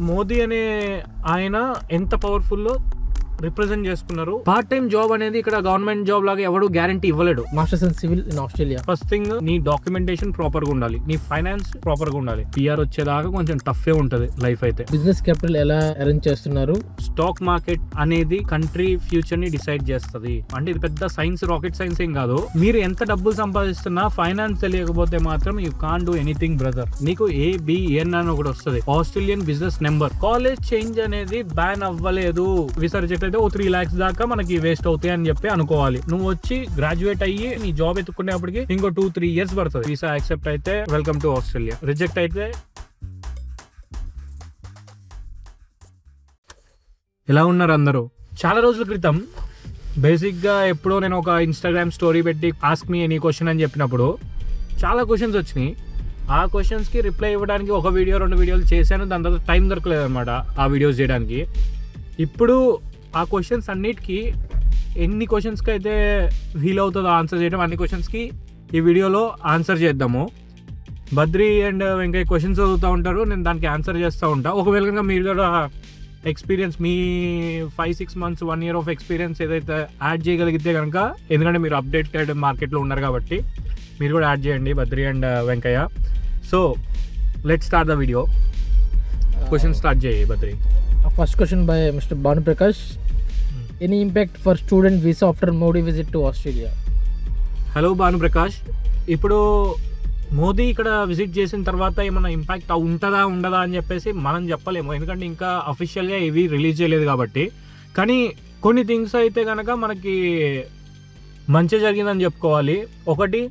మోదీ అనే ఆయన ఎంత పవర్ఫుల్ రిప్రజెంట్ చేసుకున్నారు. పార్ట్ టైం జాబ్ అనేది ఇక్కడ గవర్నమెంట్ జాబ్ లాగా ఎవడు గ్యారంటీ ఇవ్వలేడు. Masters in civil in Australia. First thing, నీ డాక్యుమెంటేషన్ ప్రాపర్ గా ఉండాలి, నీ ఫైనాన్స్ ప్రాపర్ గా ఉండాలి. పిఆర్ వచ్చేదాకా కొంచెం టఫ్ ఉంటది లైఫ్ అయితే. బిజినెస్ క్యాపిటల్ ఎలా అరేంజ్ చేస్తున్నారు? స్టాక్ మార్కెట్ అనేది కంట్రీ ఫ్యూచర్ ని డిసైడ్ చేస్తుంది. అంటే ఇది పెద్ద సైన్స్, రాకెట్ సైన్స్ ఏం కాదు. మీరు ఎంత డబ్బులు సంపాదిస్తున్నా ఫైనాన్స్ తెలియకపోతే మాత్రం you can't do anything brother. నీకు ABN అని ఒకటి వస్తుంది, Australian business number. College change అనేది బ్యాన్ అవ్వలేదు. వీసా రిజెక్ట్ అయితే 3 lakhs దాకా మనకి వేస్ట్ అవుతాయి అని చెప్పి అనుకోవాలి. నువ్వు వచ్చి గ్రాడ్యుయేట్ అయ్యి నీ జాబ్ ఎత్తుకునేప్పటికి ఇంకో 2-3 years పడుతుంది. వీసా యాక్సెప్ట్ అయితే వెల్కమ్ టు ఆస్ట్రేలియా, రిజెక్ట్ అయితే ఎలా ఉన్నారు అందరూ? చాలా రోజుల క్రితం బేసిక్ గా ఎప్పుడో నేను ఒక ఇన్స్టాగ్రామ్ స్టోరీ పెట్టి ఆస్క్ మీ ఎనీ క్వశ్చన్ అని చెప్పినప్పుడు చాలా క్వశ్చన్స్ వచ్చినాయి. ఆ క్వశ్చన్స్ కి రిప్లై ఇవ్వడానికి ఒక వీడియో 2 వీడియోలు చేశాను. దాని తర్వాత టైం దొరకలేదు అనమాట ఆ వీడియోస్ చేయడానికి. ఇప్పుడు ఆ క్వశ్చన్స్ అన్నిటికీ ఎన్ని క్వశ్చన్స్కి అయితే వీల్ అవుతుందో ఆన్సర్ చేయడం, అన్ని క్వశ్చన్స్కి ఈ వీడియోలో ఆన్సర్ చేద్దాము. బద్రి అండ్ వెంకయ్య క్వశ్చన్స్ చదువుతూ ఉంటారు, నేను దానికి ఆన్సర్ చేస్తూ ఉంటాను. ఒకవేళ కనుక మీరు కూడా experience, me 5-6 months 1 year of experience ఏదైతే యాడ్ చేయగలిగితే కనుక, ఎందుకంటే మీరు అప్డేటెడ్ మార్కెట్లో ఉన్నారు కాబట్టి మీరు కూడా యాడ్ చేయండి Badri and Venkaiah. So let's start the video. Question start చేయి Badri. First question by Mr. Banu Prakash. Any impact for student visa after Modi visit to Australia? Hello Bhanu Prakash, ఇప్పుడు మోదీ ఇక్కడ విజిట్ చేసిన తర్వాత ఏమైనా ఇంపాక్ట్ ఉంటుందా ఉండదా అని చెప్పేసి మనం చెప్పలేము, ఎందుకంటే ఇంకా అఫీషియల్గా ఇవి రిలీజ్ చేయలేదు కాబట్టి. కానీ కొన్ని థింగ్స్ అయితే కనుక మనకి మంచి జరిగిందని చెప్పుకోవాలి. ఒకటి,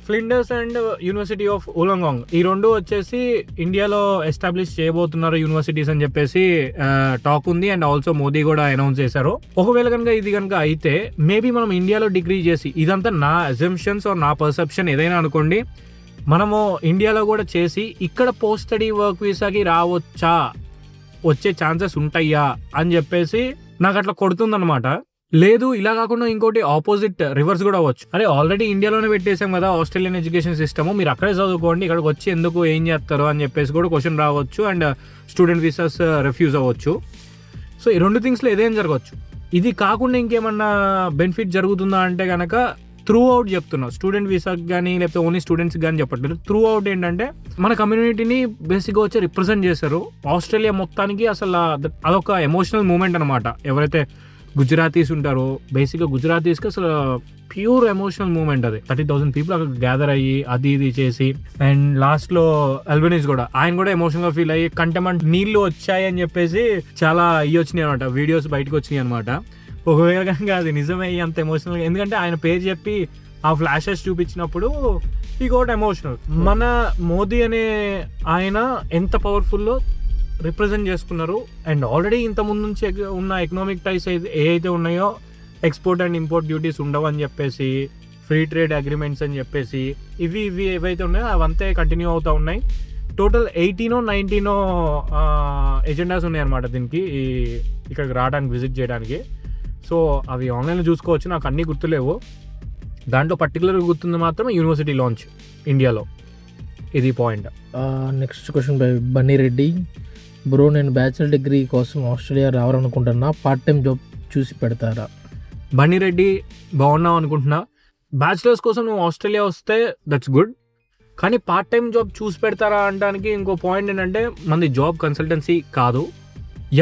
ఫ్లిండర్స్ అండ్ యూనివర్సిటీ ఆఫ్ ఉలంగాంగ్, ఈ రెండు వచ్చేసి ఇండియాలో ఎస్టాబ్లిష్ చేయబోతున్నారు యూనివర్సిటీస్ అని చెప్పేసి టాక్ ఉంది. అండ్ ఆల్సో మోదీ కూడా అనౌన్స్ చేశారు. ఒకవేళ కనుక ఇది కనుక అయితే మేబీ మనం ఇండియాలో డిగ్రీ చేసి, ఇదంతా నా అజంప్షన్స్ ఆర్ నా పర్సెప్షన్ ఏదైనా అనుకోండి, మనము ఇండియాలో కూడా చేసి ఇక్కడ పోస్ట్ స్టడీ వర్క్ వీసాకి రావచ్చా, వచ్చే ఛాన్సెస్ ఉంటాయా అని చెప్పేసి నాకు అట్లా కొడుతుందన్నమాట. లేదు, ఇలా కాకుండా ఇంకోటి ఆపోజిట్ రివర్స్ కూడా అవ్వచ్చు. అరే ఆల్రెడీ ఇండియాలోనే పెట్టేసాం కదా ఆస్ట్రేలియన్ ఎడ్యుకేషన్ సిస్టమ్, మీరు అక్కడే చదువుకోండి, ఇక్కడికి వచ్చి ఎందుకు ఏం చేస్తారు అని చెప్పేసి కూడా క్వశ్చన్ రావచ్చు. అండ్ స్టూడెంట్ వీసాస్ రిఫ్యూజ్ అవ్వచ్చు. సో ఈ 2 థింగ్స్లో ఏదైనా జరగవచ్చు. ఇది కాకుండా ఇంకేమన్నా బెనిఫిట్ జరుగుతుందా అంటే కనుక త్రూ అవుట్ చెప్తున్నా, స్టూడెంట్ వీసాకి కానీ లేకపోతే ఓన్లీ స్టూడెంట్స్కి కానీ చెప్పట్లేదు. త్రూ అవుట్ ఏంటంటే మన కమ్యూనిటీని బేసిక్గా వచ్చి రిప్రజెంట్ చేశారు. ఆస్ట్రేలియా మొత్తానికి అసలు అదొక ఎమోషనల్ మూమెంట్ అనమాట. ఎవరైతే గుజరాతీస్ ఉంటారో, బేసిక్గా గుజరాతీస్కి అసలు ప్యూర్ ఎమోషనల్ మూమెంట్ అది. 30,000 people అక్కడ గ్యాదర్ అయ్యి అది ఇది చేసి, అండ్ లాస్ట్లో అల్బనీస్ కూడా, ఆయన కూడా ఎమోషనల్గా ఫీల్ అయ్యి కంటెమంట్ నీళ్లు వచ్చాయి అని చెప్పేసి చాలా వచ్చినాయి అనమాట, వీడియోస్ బయటకు వచ్చినాయి అనమాట. ఒకవేళ కనుక అది నిజమే అంత ఎమోషనల్, ఎందుకంటే ఆయన పేరు చెప్పి ఆ ఫ్లాషెస్ చూపించినప్పుడు ఈ గోట్ ఎమోషనల్. మన మోదీ అనే ఆయన ఎంత పవర్ఫుల్లో రిప్రజెంట్ చేసుకున్నారు. అండ్ ఆల్రెడీ ఇంతకుముందు నుంచి ఉన్న ఎకనామిక్ టైస్ ఏవైతే ఉన్నాయో, ఎక్స్పోర్ట్ అండ్ ఇంపోర్ట్ డ్యూటీస్ ఉండవు అని చెప్పేసి, ఫ్రీ ట్రేడ్ అగ్రిమెంట్స్ అని చెప్పేసి, ఇవి ఏవైతే ఉన్నాయో అవంతే కంటిన్యూ అవుతూ ఉన్నాయి. టోటల్ 18-19 ఎజెండాస్ ఉన్నాయి అనమాట దీనికి, ఇక్కడికి రావడానికి, విజిట్ చేయడానికి. సో అవి ఆన్లైన్లో చూసుకోవచ్చు, నాకు అన్నీ గుర్తులేవు. దాంట్లో పర్టికులర్గా గుర్తుంది మాత్రం యూనివర్సిటీ లాంచ్ ఇండియాలో, ఇది point. Next question by Bunny Reddy. Bro, నేను బ్యాచిలర్ డిగ్రీ కోసం ఆస్ట్రేలియా రావాలనుకుంటున్నా, పార్ట్ టైం జాబ్ చూసి పెడతారా? బన్నీ రెడ్డి, బాగున్నావు అనుకుంటున్నా. బ్యాచిలర్స్ కోసం నువ్వు ఆస్ట్రేలియా వస్తే దట్స్ గుడ్, కానీ పార్ట్ టైం జాబ్ చూసి పెడతారా అనడానికి ఇంకో పాయింట్ ఏంటంటే, మనది జాబ్ కన్సల్టెన్సీ కాదు.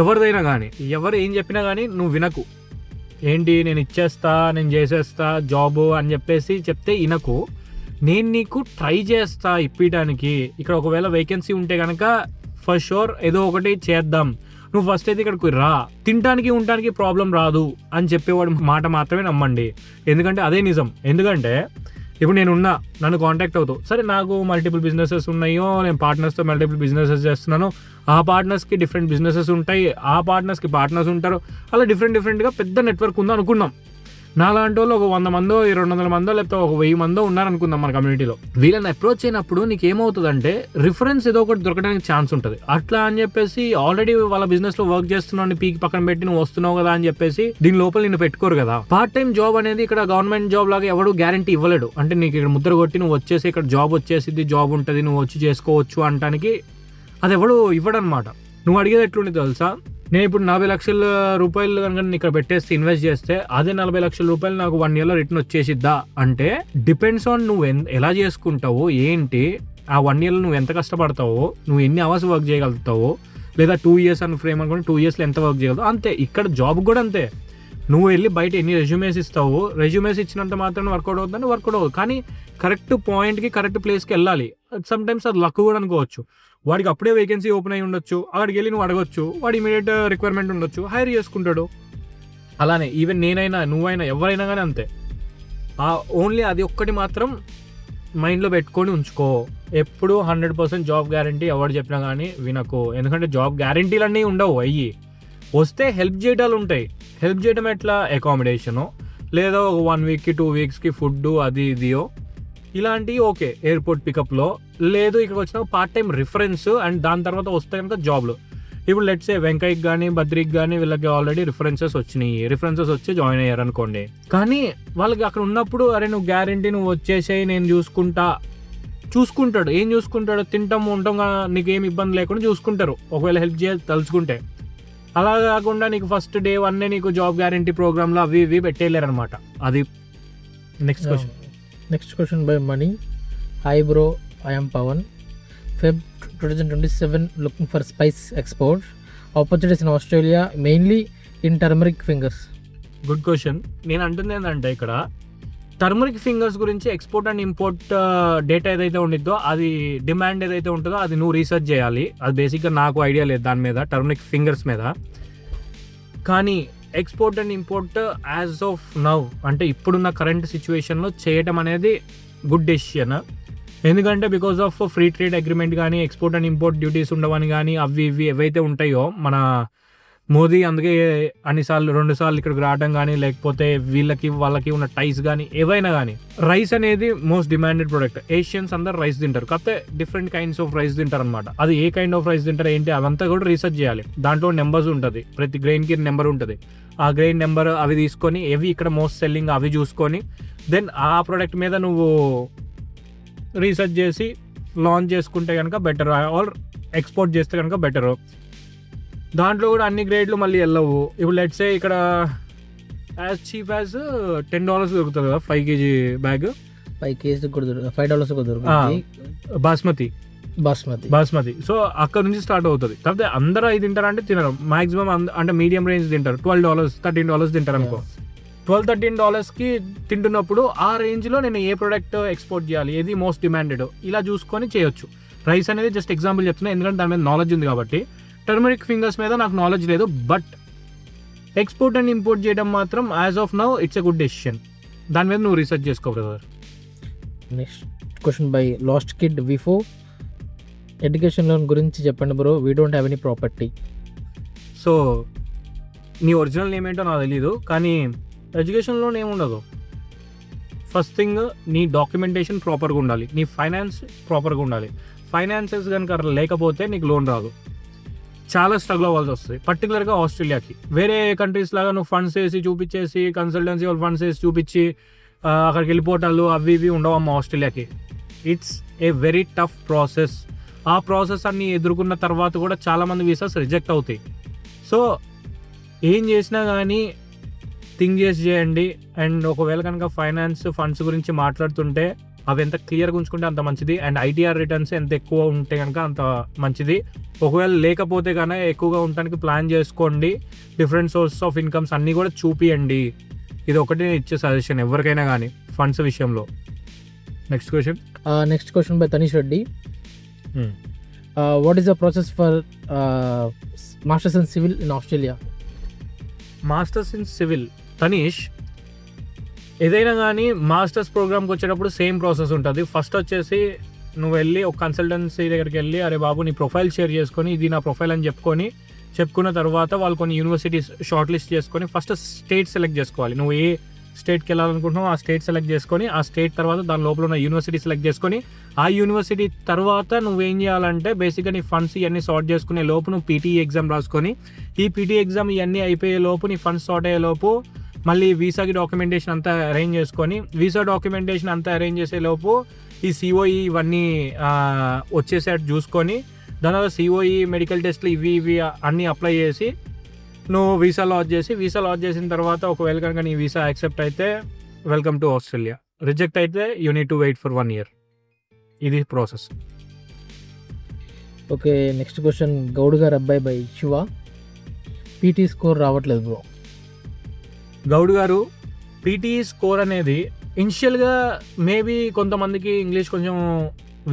ఎవరిదైనా కానీ, ఎవరు ఏం చెప్పినా కానీ నువ్వు వినకు. ఏంటి నేను ఇచ్చేస్తా, నేను చేసేస్తా జాబ్ అని చెప్పేసి చెప్తే వినకు. నేను నీకు ట్రై చేస్తా ఇప్పించడానికి. ఇక్కడ ఒకవేళ వేకెన్సీ ఉంటే కనుక ఫర్ షూర్ ఏదో ఒకటి చేద్దాం, నువ్వు ఫస్ట్ అయితే ఇక్కడికి రా, తినడానికి ఉండడానికి ప్రాబ్లం రాదు అని చెప్పేవాడు మాట మాత్రమే నమ్మండి. ఎందుకంటే అదే నిజం. ఎందుకంటే ఇప్పుడు నన్ను కాంటాక్ట్ అవుతావు, సరే నాకు మల్టిపుల్ బిజినెసెస్ ఉన్నాయో, నేను పార్ట్నర్స్తో మల్టిపుల్ బిజినెసెస్ చేస్తున్నాను, ఆ పార్ట్నర్స్కి డిఫరెంట్ బిజినెసెస్ ఉంటాయి, ఆ పార్ట్నర్స్కి పార్ట్నర్స్ ఉంటారు, అలా డిఫరెంట్గా పెద్ద నెట్వర్క్ ఉందో అనుకున్నాం. నాలాంటి వాళ్ళు ఒక 100 మందో 200 మందో లేకపోతే ఒక 1000 మందో ఉన్నారనుకుందాం మన కమ్యూనిటీలో. వీళ్ళని అప్రోచ్ అయినప్పుడు నీకు ఏమవుతుందంటే రిఫరెన్స్ ఏదో ఒకటి దొరకడానికి ఛాన్స్ ఉంటుంది. అట్లా అని చెప్పేసి ఆల్రెడీ వాళ్ళ బిజినెస్ లో వర్క్ చేస్తున్నావు పీకి పక్కన పెట్టి నువ్వు వస్తున్నావు కదా అని చెప్పేసి దీని లోపల నిన్ను పెట్టుకోరు కదా. పార్ట్ టైం జాబ్ అనేది ఇక్కడ గవర్నమెంట్ జాబ్ లాగా ఎవడు గ్యారంటీ ఇవ్వలేడు. అంటే నీకు ఇక్కడ ముద్ర కొట్టి నువ్వు వచ్చేసి ఇక్కడ జాబ్ వచ్చేసి జాబ్ ఉంటుంది, నువ్వు వచ్చి చేసుకోవచ్చు అనడానికి అది ఎవడు ఇవ్వడనమాట. నువ్వు అడిగేది ఎట్లుండి తెలుసా, నేను ఇప్పుడు 40 లక్షల రూపాయలు కనుక నేను ఇక్కడ పెట్టేస్తే ఇన్వెస్ట్ చేస్తే అదే 40 లక్షల రూపాయలు నాకు 1 yearలో రిటర్న్ వచ్చేసిద్దా అంటే డిపెండ్స్ ఆన్ నువ్వు ఎలా చేసుకుంటావో ఏంటి, ఆ 1 yearలో నువ్వు ఎంత కష్టపడతావో, నువ్వు ఎన్ని అవర్స్ వర్క్ చేయగలుగుతావో, లేదా 2 years అని ఫ్రేమ్ అనుకుంటే 2 yearsలో ఎంత వర్క్ చేయగలుగుతావు అంతే. ఇక్కడ జాబ్ కూడా అంతే. నువ్వు వెళ్ళి బయట ఎన్ని రెజ్యూమేస్ ఇస్తావు, రెజ్యూమేస్ ఇచ్చినంత మాత్రం వర్కౌట్ అవుతుందని వర్కౌట్ అవ్వదు. కానీ కరెక్ట్ పాయింట్కి కరెక్ట్ ప్లేస్కి వెళ్ళాలి. సమ్ టైమ్స్ అది లక్ కూడా అనుకోవచ్చు. వాడికి అప్పుడే వేకెన్సీ ఓపెన్ అయ్యి ఉండొచ్చు, అక్కడికి వెళ్ళి నువ్వు అడగొచ్చు, వాడి ఇమీడియట్ రిక్వైర్మెంట్ ఉండొచ్చు, హైర్ చేసుకుంటాడు. అలానే ఈవెన్ నేనైనా నువ్వైనా ఎవరైనా కానీ అంతే. ఓన్లీ అది ఒక్కటి మాత్రం మైండ్లో పెట్టుకొని ఉంచుకో. ఎప్పుడు 100% జాబ్ గ్యారంటీ ఎవరు చెప్పినా కానీ వినకు. ఎందుకంటే జాబ్ గ్యారంటీలు అన్నీ ఉండవు. అయ్యి వస్తే హెల్ప్ చేయడాలు ఉంటాయి. హెల్ప్ చేయడం ఎట్లా, అకామిడేషను లేదా ఒక 1 weekకి 2 weeksకి ఫుడ్ అది ఇదియో ఇలాంటివి ఓకే ఎయిర్పోర్ట్ పికప్లో. లేదు ఇక్కడికి వచ్చిన పార్ట్ టైం రిఫరెన్స్ అండ్ దాని తర్వాత వస్తే కనుక జాబ్లు. ఇప్పుడు లెట్స్ సే వెంకయ్యకి కానీ బద్రికి కానీ వీళ్ళకి ఆల్రెడీ రిఫరెన్సెస్ వచ్చి జాయిన్ అయ్యారు అనుకోండి. కానీ వాళ్ళకి అక్కడ ఉన్నప్పుడు అరే నువ్వు గ్యారంటీ నువ్వు వచ్చేసేయి నేను చూసుకుంటాడు. ఏం చూసుకుంటాడు, తింటాం ఉంటాం, నీకేం ఇబ్బంది లేకుండా చూసుకుంటారు ఒకవేళ హెల్ప్ చేయాలి తలుచుకుంటే. అలా కాకుండా నీకు ఫస్ట్ డే 1 నీకు జాబ్ గ్యారంటీ ప్రోగ్రాంలో అవి ఇవి పెట్టేయలేరనమాట. అది next question by Mani. Hi bro, I'm Pavan. Feb 2027 looking for spice export opportunities in Australia, mainly in turmeric fingers. Good question. నేను అంటుంది ఏంటంటే ఇక్కడ టర్మరిక్ ఫింగర్స్ గురించి ఎక్స్పోర్ట్ అండ్ ఇంపోర్ట్ డేటా ఏదైతే ఉండిద్దో, అది డిమాండ్ ఏదైతే ఉంటుందో అది నువ్వు రీసెర్చ్ చేయాలి. అది బేసిక్గా నాకు ఐడియా లేదు దాని మీద, టర్మరిక్ ఫింగర్స్ మీద. కానీ export and import as of now అంటే ఇప్పుడున్న కరెంట్ సిచ్యువేషన్లో చేయటం అనేది గుడ్ డెసిషన్. ఎందుకంటే because of free trade agreement కానీ ఎక్స్పోర్ట్ అండ్ ఇంపోర్ట్ డ్యూటీస్ ఉండవని కానీ అవి ఇవి ఏవైతే ఉంటాయో మన మోదీ అందుకే 2 సార్లు ఇక్కడికి రావడం కానీ లేకపోతే వాళ్ళకి ఉన్న టైస్ కానీ ఏవైనా కానీ. రైస్ అనేది మోస్ట్ డిమాండెడ్ ప్రొడక్ట్. ఏషియన్స్ అందరు రైస్ తింటారు, కాకపోతే డిఫరెంట్ కైండ్స్ ఆఫ్ రైస్ తింటారు అనమాట. అది ఏ కైండ్ ఆఫ్ రైస్ తింటారు ఏంటి అవంతా కూడా రీసెర్చ్ చేయాలి. దాంట్లో నెంబర్స్ ఉంటుంది, ప్రతి గ్రెయిన్కి నెంబర్ ఉంటుంది. ఆ గ్రెయిన్ నెంబర్ అవి తీసుకొని ఏవి ఇక్కడ మోస్ట్ సెల్లింగ్ అవి చూసుకొని దెన్ ఆ ప్రోడక్ట్ మీద నువ్వు రీసెర్చ్ చేసి లాంచ్ చేసుకుంటే కనుక బెటర్, ఆర్ ఎక్స్పోర్ట్ చేస్తే కనుక బెటరు. దాంట్లో కూడా అన్ని గ్రేడ్లు మళ్ళీ వెళ్ళవు. ఇప్పుడు లెట్స్ సే ఇక్కడ యాజ్ చీప్ యాజ్ $10 దొరుకుతుంది కదా 5 kg బ్యాగ్. 5 kg కూడా దొరుకుతుంది, $5 కూడా దొరుకుతుంది. బాస్మతి. సో అక్కడ నుంచి స్టార్ట్ అవుతుంది. కాకపోతే అందరూ అది తింటారంటే తినరు. మాక్సిమం అంటే మీడియం రేంజ్ తింటారు. $12, $13 తింటారు అనుకో. $12-13కి తింటున్నప్పుడు ఆ రేంజ్లో నేను ఏ ప్రోడక్ట్ ఎక్స్పోర్ట్ చేయాలి, ఏది మోస్ట్ డిమాండెడ్, ఇలా చూసుకొని చేయొచ్చు. రైస్ అనేది జస్ట్ ఎగ్జాంపుల్ చెప్తున్నా ఎందుకంటే దాని మీద నాలెడ్జ్ ఉంది కాబట్టి. టర్మరిక్ ఫింగర్స్ మీద నాకు నాలెడ్జ్ లేదు, బట్ ఎక్స్పోర్ట్ అండ్ ఇంపోర్ట్ చేయడం మాత్రం as of now it's a good decision. దాని మీద నువ్వు రీసెర్చ్ చేసుకో brother. Next question by last kid విఫో. Education loan గురించి చెప్పండి bro, we don't have any property. So నీ ఒరిజినల్ నేమ్ ఏంటో నాకు తెలీదు, కానీ ఎడ్యుకేషన్ లోన్ ఏముండదు. ఫస్ట్ థింగ్ నీ డాక్యుమెంటేషన్ ప్రాపర్గా ఉండాలి, నీ ఫైనాన్స్ ప్రాపర్గా ఉండాలి. ఫైనాన్సెస్ కనుక లేకపోతే నీకు లోన్ రాదు. చాలా స్ట్రగుల్ అవ్వాల్సి వస్తుంది, పర్టికులర్గా ఆస్ట్రేలియాకి. వేరే కంట్రీస్ లాగా నువ్వు ఫండ్స్ వేసి చూపించేసి కన్సల్టెన్సీ వాళ్ళు ఫండ్స్ వేసి చూపించి అక్కడికి వెళ్ళిపోవటాలు అవి ఇవి ఉండవమ్మ ఆస్ట్రేలియాకి. It's a very tough process. ఆ ప్రాసెస్ అన్ని ఎదుర్కొన్న తర్వాత కూడా చాలామంది వీసాస్ రిజెక్ట్ అవుతాయి. సో ఏం చేసినా కానీ థింక్ చేయండి. అండ్ ఒకవేళ కనుక ఫండ్స్ గురించి మాట్లాడుతుంటే అవి ఎంత క్లియర్గా ఉంచుకుంటే అంత మంచిది. అండ్ ఐటీఆర్ రిటర్న్స్ ఎంత ఎక్కువ ఉంటే కనుక అంత మంచిది. ఒకవేళ లేకపోతే కనుక ఎక్కువగా ఉండడానికి ప్లాన్ చేసుకోండి. డిఫరెంట్ సోర్సెస్ ఆఫ్ ఇన్కమ్స్ అన్నీ కూడా చూపియండి. ఇది ఒకటి నేను ఇచ్చే సజెషన్ ఎవరికైనా కానీ ఫండ్స్ విషయంలో. Next question by Tanish Reddy. What is the process for masters in civil in Australia? Masters in civil Tanish, ఏదైనా కానీ మాస్టర్స్ ప్రోగ్రామ్కి వచ్చేటప్పుడు సేమ్ ప్రాసెస్ ఉంటుంది. ఫస్ట్ వచ్చేసి నువ్వు వెళ్ళి ఒక కన్సల్టెన్సీ దగ్గరికి వెళ్ళి అరే బాబు నీ ప్రొఫైల్ షేర్ చేసుకొని ఇది నా ప్రొఫైల్ అని చెప్పుకున్న తర్వాత వాళ్ళు కొన్ని యూనివర్సిటీస్ షార్ట్ లిస్ట్ చేసుకొని ఫస్ట్ స్టేట్ సెలెక్ట్ చేసుకోవాలి. నువ్వు ఏ స్టేట్కి వెళ్ళాలనుకుంటున్నావు ఆ స్టేట్ సెలెక్ట్ చేసుకొని ఆ స్టేట్ తర్వాత దాని లోపల ఉన్న యూనివర్సిటీ సెలెక్ట్ చేసుకొని ఆ యూనివర్సిటీ తర్వాత నువ్వేం చేయాలంటే బేసిక్గా నీ ఫండ్స్ ఇవన్నీ సార్ట్ చేసుకునే లోపు నువ్వు పీటీఈ ఎగ్జామ్ రాసుకొని ఈ పీటీఈ ఎగ్జామ్ ఇవన్నీ అయిపోయే లోపు నీ ఫండ్స్ సార్ట్ అయ్యే లోపు మళ్ళీ వీసాకి డాక్యుమెంటేషన్ అంతా అరేంజ్ చేసుకొని వీసా డాక్యుమెంటేషన్ అంతా అరేంజ్ చేసే లోపు ఈ సిఓఈ ఇవన్నీ వచ్చేసేట్టు చూసుకొని దాని తర్వాత సిఓఈ మెడికల్ టెస్ట్లు ఇవి అన్నీ అప్లై చేసి నువ్వు వీసా లాంచ్ చేసిన తర్వాత ఒకవేళ కనుక నీ వీసా యాక్సెప్ట్ అయితే వెల్కమ్ టు ఆస్ట్రేలియా, రిజెక్ట్ అయితే you need to wait for 1 year. ఇది process. Okay, next question Goud గారు అబ్బాయి బై శివ. పీటీ స్కోర్ రావట్లేదు బ్రో. గౌడ్ గారు, పీటీ స్కోర్ అనేది ఇనిషియల్గా మేబీ కొంతమందికి ఇంగ్లీష్ కొంచెం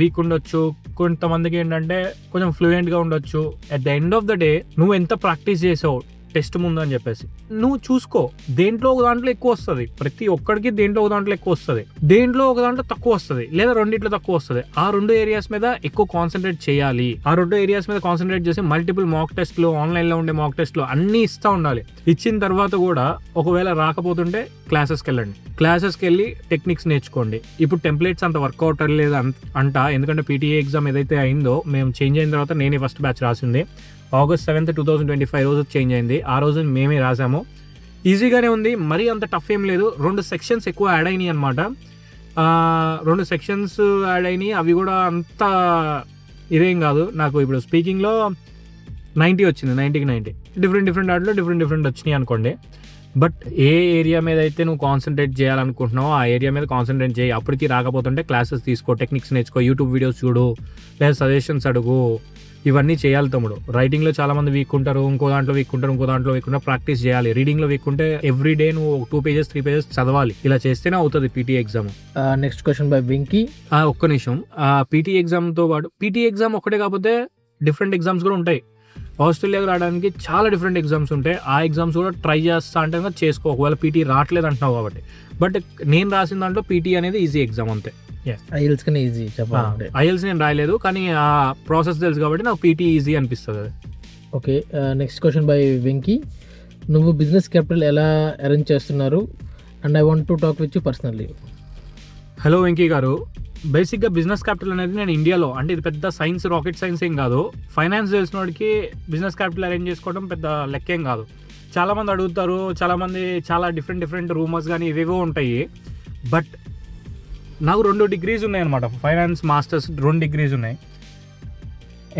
వీక్ ఉండొచ్చు, కొంతమందికి ఏంటంటే కొంచెం ఫ్లూయెంట్గా ఉండొచ్చు. At the end of the day నువ్వు ఎంత ప్రాక్టీస్ చేసావు టెస్ట్ ముందు అని చెప్పేసి నువ్వు చూసుకో. దేంట్లో ఒక దాంట్లో ఎక్కువ వస్తుంది, ప్రతి ఒక్కడికి దేంట్లో ఒక దాంట్లో ఎక్కువ వస్తుంది, దేంట్లో ఒక దాంట్లో తక్కువ వస్తుంది, లేదా రెండిట్లో తక్కువ వస్తుంది. ఆ 2 ఏరియాస్ మీద ఎక్కువ కాన్సన్ట్రేట్ చేయాలి. ఆ 2 ఏరియాస్ మీద కాన్సన్ట్రేట్ చేసి మల్టిపుల్ మాక్ టెస్ట్లు, ఆన్లైన్లో ఉండే మాక్ టెస్ట్లు అన్నీ ఇస్తూ ఉండాలి. ఇచ్చిన తర్వాత కూడా ఒకవేళ రాకపోతుంటే క్లాసెస్కి వెళ్ళండి. క్లాసెస్కి వెళ్ళి టెక్నిక్స్ నేర్చుకోండి. ఇప్పుడు టెంప్లెట్స్ అంత వర్కౌట్ అవ్వలేదు ఎందుకంటే పీటీఏ ఎగ్జామ్ ఏదైతే అయిందో మేము చేంజ్ అయిన తర్వాత నేనే ఫస్ట్ బ్యాచ్ రాసింది. August 7th, 2025 రోజు చేంజ్ అయింది. ఆ రోజు మేమే రాసాము. ఈజీగానే ఉంది, మరీ అంత టఫ్ ఏం లేదు. 2 సెక్షన్స్ ఎక్కువ యాడ్ అయినాయి అనమాట. 2 సెక్షన్స్ యాడ్ అయినాయి. అవి కూడా అంత ఇదేం కాదు. నాకు ఇప్పుడు స్పీకింగ్లో 90 వచ్చింది, 90కి 90. డిఫరెంట్ వాటిలో డిఫరెంట్ వచ్చినాయి అనుకోండి. బట్ ఏ ఏరియా మీద అయితే నువ్వు కాన్సన్ట్రేట్ చేయాలనుకుంటున్నావో ఆ ఏరియా మీద కాన్సన్ట్రేట్ చేయి. అప్పటికి రాకపోతుంటే క్లాసెస్ తీసుకో, టెక్నిక్స్ నేర్చుకో, యూట్యూబ్ వీడియోస్ చూడు, లేదా సజెషన్స్ అడుగు. ఇవన్నీ చేయాలి తమ్ముడు. రైటింగ్లో చాలామంది వీక్ ఉంటారు, ఇంకో దాంట్లో వీక్ ఉంటారు. ప్రాక్టీస్ చేయాలి. రీడింగ్లో వీక్ ఉంటే ఎవ్రీ డే నువ్వు 2 pages 3 pages చదవాలి. ఇలా చేస్తేనే అవుతుంది PT exam. Next question by Venky. ఒక్క నిమిషం. పీటీ ఎగ్జామ్తో పాటు పీటీ ఎగ్జామ్ ఒకటే కాకపోతే డిఫరెంట్ ఎగ్జామ్స్ కూడా ఉంటాయి. ఆస్ట్రేలియాకి రావడానికి చాలా డిఫరెంట్ ఎగ్జామ్స్ ఉంటాయి. ఆ ఎగ్జామ్స్ కూడా ట్రై చేస్తా అంటే చేసుకో, ఒకవేళ పీటీ రావట్లేదు అంటున్నావు కాబట్టి. బట్ నేను రాసిన దాంట్లో పీటీ అనేది ఈజీ ఎగ్జామ్ అంతే. ఐఎల్స్ కన్నా ఈజీ చెప్పాలంటే. ఐఎల్స్ నేను రాయలేదు, కానీ ఆ ప్రాసెస్ తెలుసు కాబట్టి నాకు పీటీ ఈజీ అనిపిస్తుంది. Okay, next question by Venky. నువ్వు బిజినెస్ క్యాపిటల్ ఎలా అరేంజ్ చేస్తున్నారు? And I want to talk with you personally. Hello Venky గారు, బేసిక్గా బిజినెస్ క్యాపిటల్ అనేది నేను ఇండియాలో, అంటే ఇది పెద్ద సైన్స్, రాకెట్ సైన్స్ ఏం కాదు. ఫైనాన్స్ తెలిసిన వాడికి బిజినెస్ క్యాపిటల్ అరేంజ్ చేసుకోవడం పెద్ద లెక్కేం కాదు. చాలామంది అడుగుతారు, చాలామంది చాలా డిఫరెంట్ రూమర్స్ కానీ ఇవేవో ఉంటాయి. బట్ నాకు 2 degrees ఉన్నాయన్నమాట. ఫైనాన్స్ మాస్టర్స్ 2 degrees ఉన్నాయి.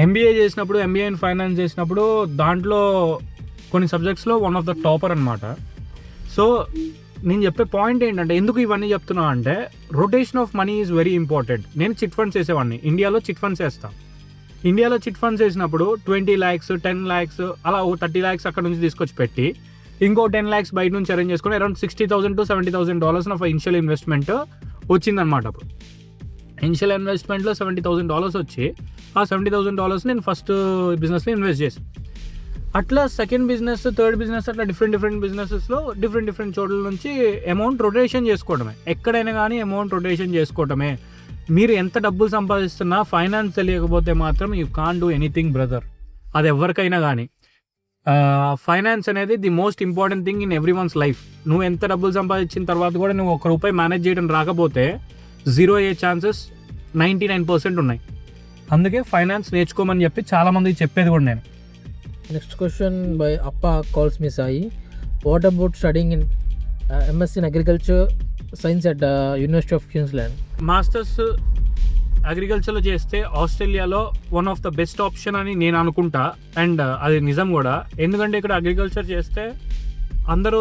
ఎంబీఏ ఇన్ ఫైనాన్స్ చేసినప్పుడు దాంట్లో కొన్ని సబ్జెక్ట్స్లో వన్ ఆఫ్ ద టాపర్ అనమాట. సో నేను చెప్పే పాయింట్ ఏంటంటే, ఎందుకు ఇవన్నీ చెప్తున్నా అంటే, rotation of money is very important. నేను చిట్ ఫండ్స్ వేసేవాడిని. ఇండియాలో చిట్ ఫండ్స్ వేస్తాను. ఇండియాలో చిట్ ఫండ్స్ వేసినప్పుడు 20 lakhs 10 lakhs అలా 30 lakhs అక్కడ నుంచి తీసుకొచ్చి పెట్టి, ఇంకో 10 lakhs బయట నుంచి అరేంజ్ చేసుకుని around $60,000 to $70,000 of initial investment వచ్చిందనమాట. అప్పుడు ఇనిషియల్ ఇన్వెస్ట్మెంట్లో $70,000 వచ్చి, ఆ $70,000 నేను ఫస్ట్ బిజినెస్లో ఇన్వెస్ట్ చేశాను. అట్లా సెకండ్ బిజినెస్, థర్డ్ బిజినెస్, అట్లా డిఫరెంట్ బిజినెసెస్లో డిఫరెంట్ చోట్ల నుంచి అమౌంట్ రొటేషన్ చేసుకోవడమే. ఎక్కడైనా కానీ అమౌంట్ రొటేషన్ చేసుకోవడమే. మీరు ఎంత డబ్బులు సంపాదిస్తున్నా ఫైనాన్స్ తెలియకపోతే మాత్రం you can't do anything brother. అది ఎవరికైనా కానీ ఫైనాన్స్ అనేది the most important thing in every one's life. నువ్వు ఎంత డబ్బులు సంపాదించిన తర్వాత కూడా నువ్వు ₹1 మేనేజ్ చేయడం రాకపోతే 0 అయ్యే ఛాన్సెస్ 99% ఉన్నాయి. అందుకే ఫైనాన్స్ నేర్చుకోమని చెప్పి చాలామందికి చెప్పేది కూడా నేను. నెక్స్ట్ క్వశ్చన్ బై అప్ప కాల్స్ మీ Sai. What about studying in MSc in agriculture science at university of Queensland? Masters అగ్రికల్చర్లో చేస్తే ఆస్ట్రేలియాలో one of the best option అని నేను అనుకుంటా. అండ్ అది నిజం కూడా. ఎందుకంటే ఇక్కడ అగ్రికల్చర్ చేస్తే అందరూ